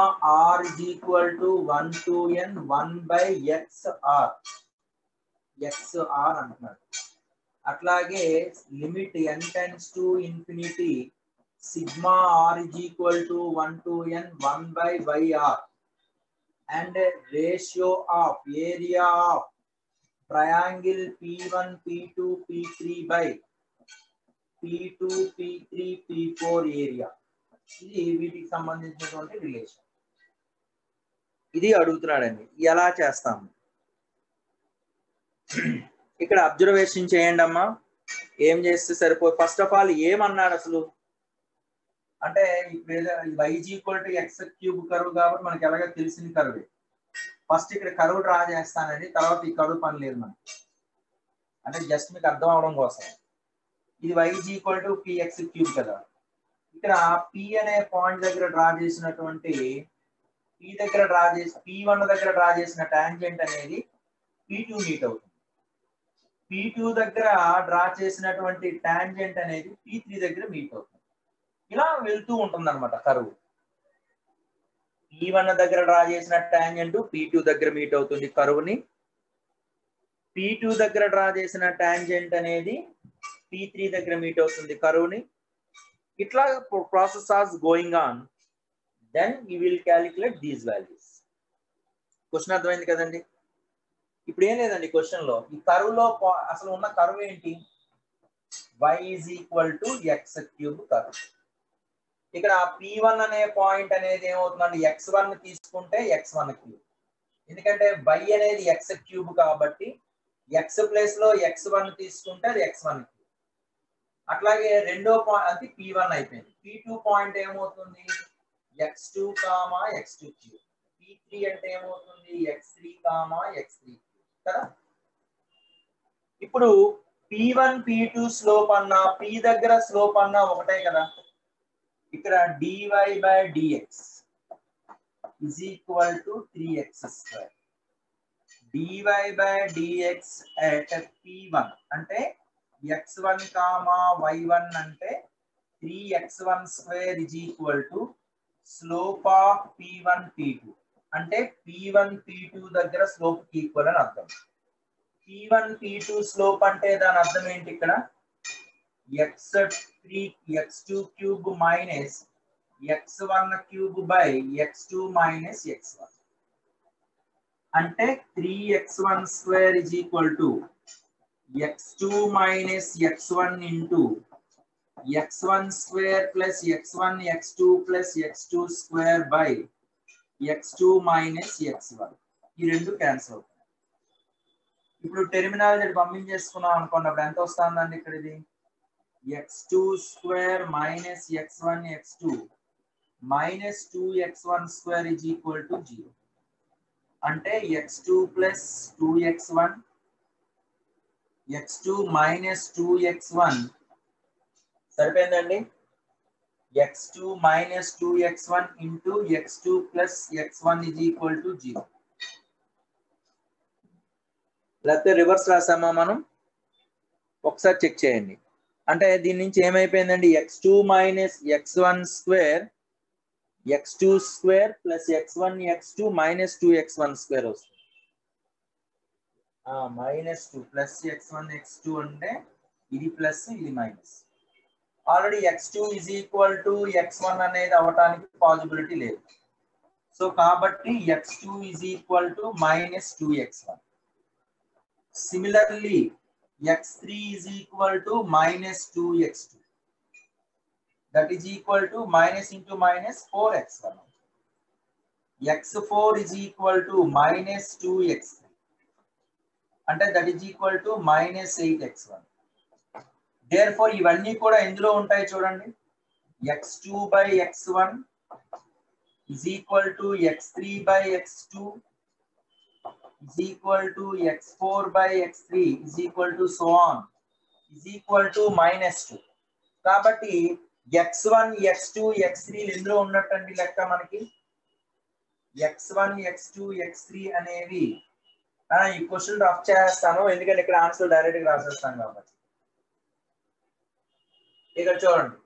A: r is equal to 1 to n 1 by xr అంటున్నాడు. అట్లాగే limit n tends to infinity sigma r is equal to 1 to n 1 by yr and ratio of area of triangle P1 P2 P3 by P2 P3 P4 area. ఇది వీటికి సంబంధించినటువంటి relation. ఇది అడుగుతున్నాడండి. ఎలా చేస్తాము ఇక్కడ observation చేయండి అమ్మా. ఏం చేస్తే సరిపోదు. ఫస్ట్ ఆఫ్ ఆల్ ఏమన్నాడు అసలు అంటే y equal to X cube curve కాబట్టి మనకి ఎలాగో తెలిసిన కర్వే. ఫస్ట్ ఇక్కడ కర్వ్ డ్రా చేస్తానండి, తర్వాత ఈ కర్వ్ పని లేదు మనకి, అంటే జస్ట్ మీకు అర్థం అవడం కోసం. ఇది y equal to px cube కదా. ఇక్కడ p అనే పాయింట్ దగ్గర డ్రా చేసినటువంటి p1 దగ్గర డ్రా చేసిన టాంజెంట్ అనేది p2 మీట్ అవుతుంది. p2 దగ్గర డ్రా చేసినటువంటి టాంజెంట్ అనేది p3 దగ్గర మీట్ అవుతుంది. ఇలా వెళ్తూ ఉంటుంది అనమాట కర్వ్. p1 దగ్గర డ్రా చేసిన టాంజెంట్ p2 దగ్గర మీట్ అవుతుంది కర్వ్ ని. p2 దగ్గర డ్రా చేసిన టాంజెంట్ అనేది p3 దగ్గర మీట్ అవుతుంది కర్వ్ ని. ఇట్లా process as going on, then you will calculate these values. Question అర్థమైంది కదండి. ఇప్పుడు ఏం లేదండి క్వశ్చన్ లో, ఈ కర్వ్ లో అసలు ఉన్న కర్వ్ ఏంటి? y is equal to X cube curve. ఇక్కడ p1 అనే పాయింట్ అనేది ఏమవుతుందండి, x1 తీసుకుంటే x1 క్యూబ్, ఎందుకంటే y అనేది x క్యూబ్ కాబట్టి x ప్లేస్ లో x1 తీసుకుంటే అది x1 క్యూబ్. అట్లాగే రెండో పాయింట్ అది p1 అయిపోయింది. p2 పాయింట్ ఏమవుతుంది, x2 x2 క్యూబ్. p3 అంటే ఏమవుతుంది, x3 x3 క్యూబ్ కదా. ఇప్పుడు p1 p2 స్లోప్ అన్నా p దగ్గర స్లోప్ అన్నా ఒకటే కదా. ఇక్కడ dy by dx is equal to 3x square. dy by dx at p1 అంటే x1 y1 అంటే 3x1 square is equal to slope of p1 p2 అంటే p1 p2 దగ్గర స్లోప్ ఈక్వల్ అని అర్థం. p1 p2 స్లోప్ అంటే దాని అర్థం ఏంటి, ఇక్కడ x2 cube minus x1 cube by x2 minus x1 అంటే 3x1 square is equal to x2 minus x1 into x1 square plus x1 x2 plus x2 square by x2 minus x1. ఈ రెండు cancel అవుతాయి. ఇప్పుడు terminology పంపించేసుకున్నాం అనుకోండి, అప్పుడు ఎంత వస్తుందండి ఇక్కడ, ఇది x2 square minus x1 x2 minus 2x1 square is equal to 0 అంటే x2 plus 2x1 x2 minus 2x1 సరిపోయిందండి. x2 minus 2x1 into x2 plus x1 is equal to 0. లేకపోతే రివర్స్ రాసామా మనం, ఒకసారి చెక్ చేయండి. అంటే దీని నుంచి ఏమైపోయిందండి, x2 minus x1 square x2 square plus x1 x2 minus 2x1 square వస్తుంది. మైనస్ 2 ప్లస్ x1 x2 అంటే ఇది ప్లస్ ఇది minus. Already x2 is equal to x1 అనేది అవటానికి పాసిబిలిటీ లేదు. సో కాబట్టి x2 is equal to minus 2x1. Similarly x3 is equal to minus 2x2. That is equal to minus into minus 4x1. x4 is equal to minus 2x3. అంటే that is equal to minus 8x1. Therefore ఇవన్నీ కూడా ఎందులో ఉంటాయి చూడండి, x2 by x1 is equal to x3 by x2 is equal to x4 by x3 is equal to so on is equal to minus 2. కాబట్టి x1 x2 x3 ఇందులో ఉన్నట్టండి లెక్క మనకి. x1 x2 x3 అనేవి ఈ క్వశ్చన్ రఫ్ చేస్తాను, ఎందుకంటే ఇక్కడ answer direct గా రాసేస్తాను కాబట్టి. ఇక్కడ చూడండి,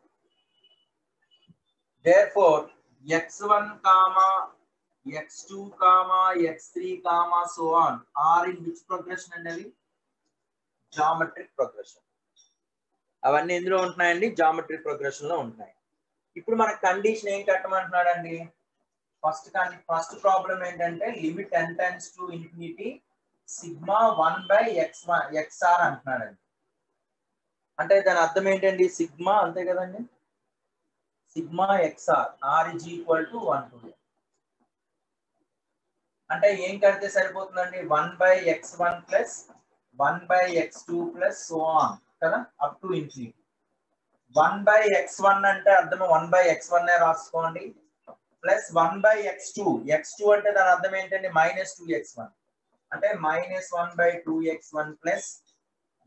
A: therefore x1 x2 x3 so on are in which progression అండి, జామెట్రిక్ ప్రోగ్రెషన్. అవన్నీ ఎందులో ఉంటున్నాయండి, జామెట్రిక్ ప్రోగ్రెషన్ లో ఉంటున్నాయి. ఇప్పుడు మన కండిషన్ ఏం కట్టమంటున్నాడండి, ఫస్ట్ ప్రాబ్లం ఏంటంటే limit n tends to infinity sigma 1 by xr అంటున్నాడండి. అంటే దాని అర్థం ఏంటండి, సిగ్మా అంతే కదండి, sigma xr r is equal to 1 to n. అంటే ఏం కడితే సరిపోతుందండి, 1 by x1 plus 1/x2 plus so on కదా అప్ టు ఇన్ఫినిటీ. 1/x1 అంటే అర్థం 1/x1 రాసుకోండి ప్లస్ 1/x2. x2 అంటే దాని అర్థం ఏంటండి -2x1 అంటే -1/2x1 ప్లస్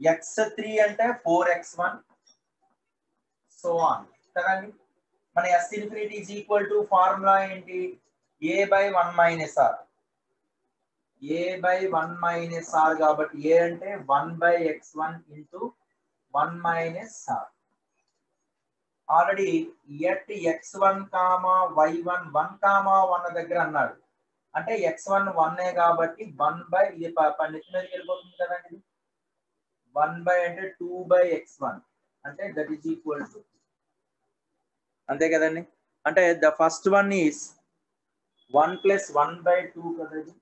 A: x3 అంటే 4x1 సో ఆన్ కదండి. మన s infinity is equal to formula ఏంటి a/1 - r. a/1 - r కాబట్టి a అంటే 1/x1 into 1 - r. Already at x1, y1 1, 1 దగ్గర అన్నాడు అంటే x1 1 కాబట్టి 1 ఇది నిత్యం మీదకి వెళ్ళిపోతుంది కదండి. 1 అంటే 2/x1 అంటే దట్ ఈస్ ఈక్వల్ టు అంతే కదండి. అంటే ద ఫస్ట్ వన్ ఈస్ 1 + 1/2 కదండి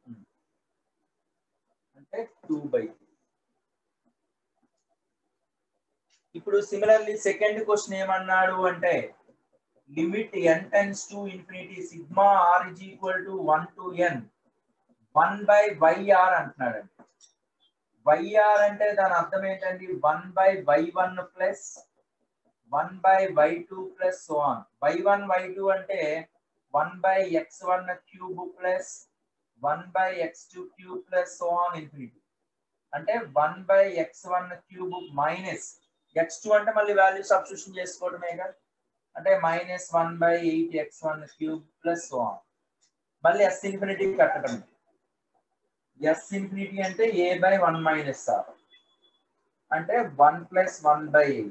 A: అంటే 2/2. ఇప్పుడు సిమిలర్లీ సెకండ్ క్వశ్చన్ ఏమన్నాడు అంటే limit n tends to infinity sigma r is equal to 1 to n 1/yr అంటున్నాడండి. yr అంటే దాని అర్థం ఏంటండి 1/y1 plus 1/y2 plus so on. y1 y2 అంటే 1/x1 cube plus 1/x2 cube plus so on infinity అంటే 1/x1 cube minus x2 అంటే మళ్ళీ value substitution చేసుకోవడమే కదా అంటే -1/8x1 cube plus so on. మళ్ళీ s ఇన్ఫినిటీ కట్టడం. s ఇన్ఫినిటీ అంటే a/1 - r అంటే 1 + 1/8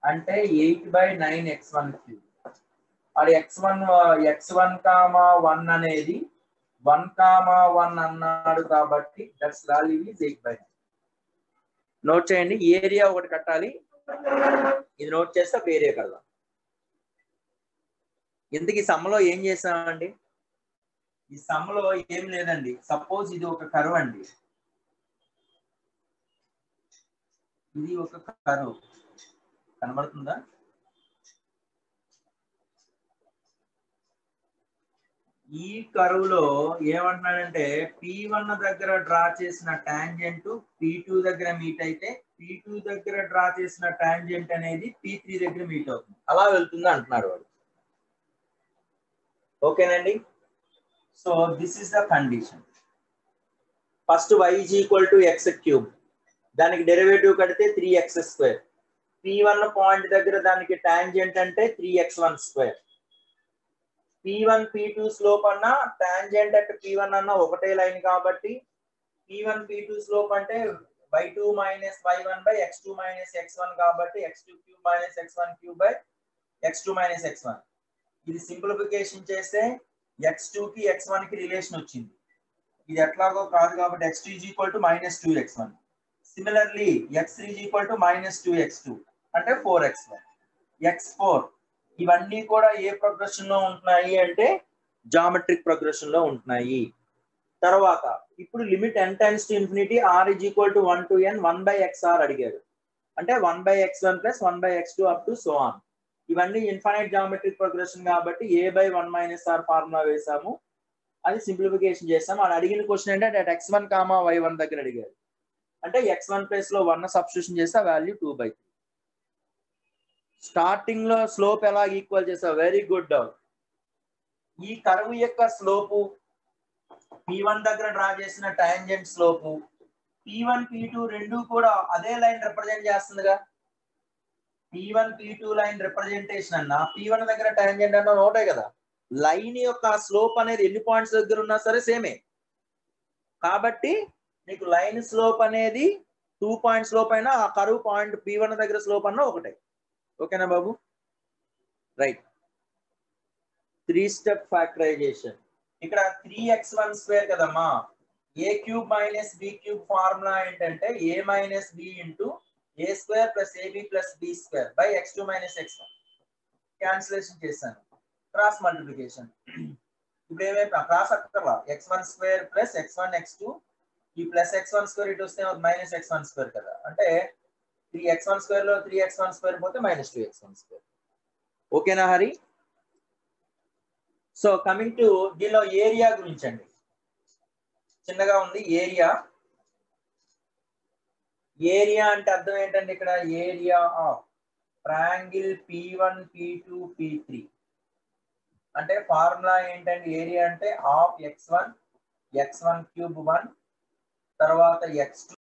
A: అంటే 8/9x1 క్యూబ్. అది x1 1 అనేది 1, 1 అన్నాడు కాబట్టి దట్స్ వాల్యూ ఈజ్ 8/9. నోట్ చేయండి ఏరియా ఒకటి కట్టాలి ఇది నోట్ చేస్తే ఒక ఏరియా కడదాం. ఇంతకీ సమ్లో ఏం చేసామండి ఈ సమ్లో ఏం లేదండి. సపోజ్ ఇది ఒక కర్వ్ అండి ఇది ఒక కర్వ్ కనబడుతుందా ఈ కర్వ్ లో ఏమంటున్నాడంటే P1 దగ్గర డ్రా చేసిన టాంజెంట్ P2 దగ్గర మీట్ అయితే P2 దగ్గర డ్రా చేసిన టాంజెంట్ అనేది P3 దగ్గర మీట్ అవుతుంది అలా వెళ్తుంది అంటున్నాడు వాడు. ఓకేనండి. So this is the condition. First y is equal to x³ దానికి డెరివేటివ్ కడితే 3x². P1 పాయింట్ దగ్గర దానికి టాంజెంట్ అంటే 3x1². P1 P2 స్లోప్ అన్న టాంజెంట్ అట్ P1 అన్న ఒకటే లైన్ కాబట్టి P1 P2 స్లోప్ అంటే y2 - y1 x2 - x1 కాబట్టి x2³ - x1³ x2 - x1. ఇది సింప్లిఫికేషన్ చేస్తే x2 కి x1 కి రిలేషన్ వచ్చింది. ఇది ఎట్లాగో కాదు కాబట్టి x2 = -2x1. Similarly x3 = -2x2 అంటే 4x1 x4 ఇవన్నీ కూడా ఏ ప్రోగ్రెషన్ లో ఉంటున్నాయి అంటే జామెట్రిక్ ప్రోగ్రెషన్ లో ఉంటున్నాయి. తర్వాత ఇప్పుడు limit n tends to infinity r is equal to 1 to n 1/xr అడిగాడు అంటే 1/x1 plus 1/x2 up to so on. ఇవన్నీ ఇన్ఫైనైట్ జామెట్రిక్ ప్రోగ్రెషన్ కాబట్టి a/1 - r ఫార్ములా వేసాము అది సింప్లిఫికేషన్ చేస్తాం. అది అడిగిన క్వశ్చన్ ఏంటంటే x1, y1 దగ్గర అడిగాడు అంటే x1 ప్లేస్ లో 1 సబ్స్టిట్యూషన్ చేస్తే వాల్యూ 2/3. స్టార్టింగ్ లో స్లోప్ ఎలా ఈక్వల్ చేసావు వెరీ గుడ్. ఈ కర్వ్ యొక్క స్లోపు P1 దగ్గర డ్రా చేసిన టాంజెంట్ స్లోపు P1 P2 రెండు కూడా అదే లైన్ రిప్రజెంట్ చేస్తుందిగా. P1 P2 లైన్ రిప్రజెంటేషన్ అన్న P1 దగ్గర టాంజెంట్ అన్న ఒకటే కదా. లైన్ యొక్క స్లోప్ అనేది ఎన్ని పాయింట్స్ దగ్గర ఉన్నా సరే సేమే కాబట్టి నీకు లైన్ స్లోప్ అనేది 2 పాయింట్ స్లోప్ అయినా ఆ కర్వ్ పాయింట్ P1 దగ్గర స్లోప్ అన్న ఒకటే. ఓకేనా బాబు రైట్. 3 step factorisation. ఇక్కడ 3x1² కదమ్మా a³ - b³ ఫార్ములా ఏంటంటే a - b into a² + ab + b² x2 - x1 cancellation చేశాను క్రాస్ మల్టిప్లికేషన్. ఇప్పుడు ఏమైనా క్రాస్ అక్కర్లా x1² + x1 x2 ఈ ప్లస్ x1² ఇటు వస్తే -x1² కదా అంటే 3x1² లో 3x1² పోతే -2x1². ఓకేనా హరి. సో కమింగ్ టు దీనిలో ఏరియా గురించి అండి చిన్నగా ఉంది ఏరియా. ఏరియా అంటే అర్థం ఏంటంటే ఇక్కడ area of triangle P1 P2 P3 అంటే ఫార్ములా ఏంటంటే ఏరియా అంటే ఆఫ్ x1 x1 క్యూబ్ 1 తర్వాత x2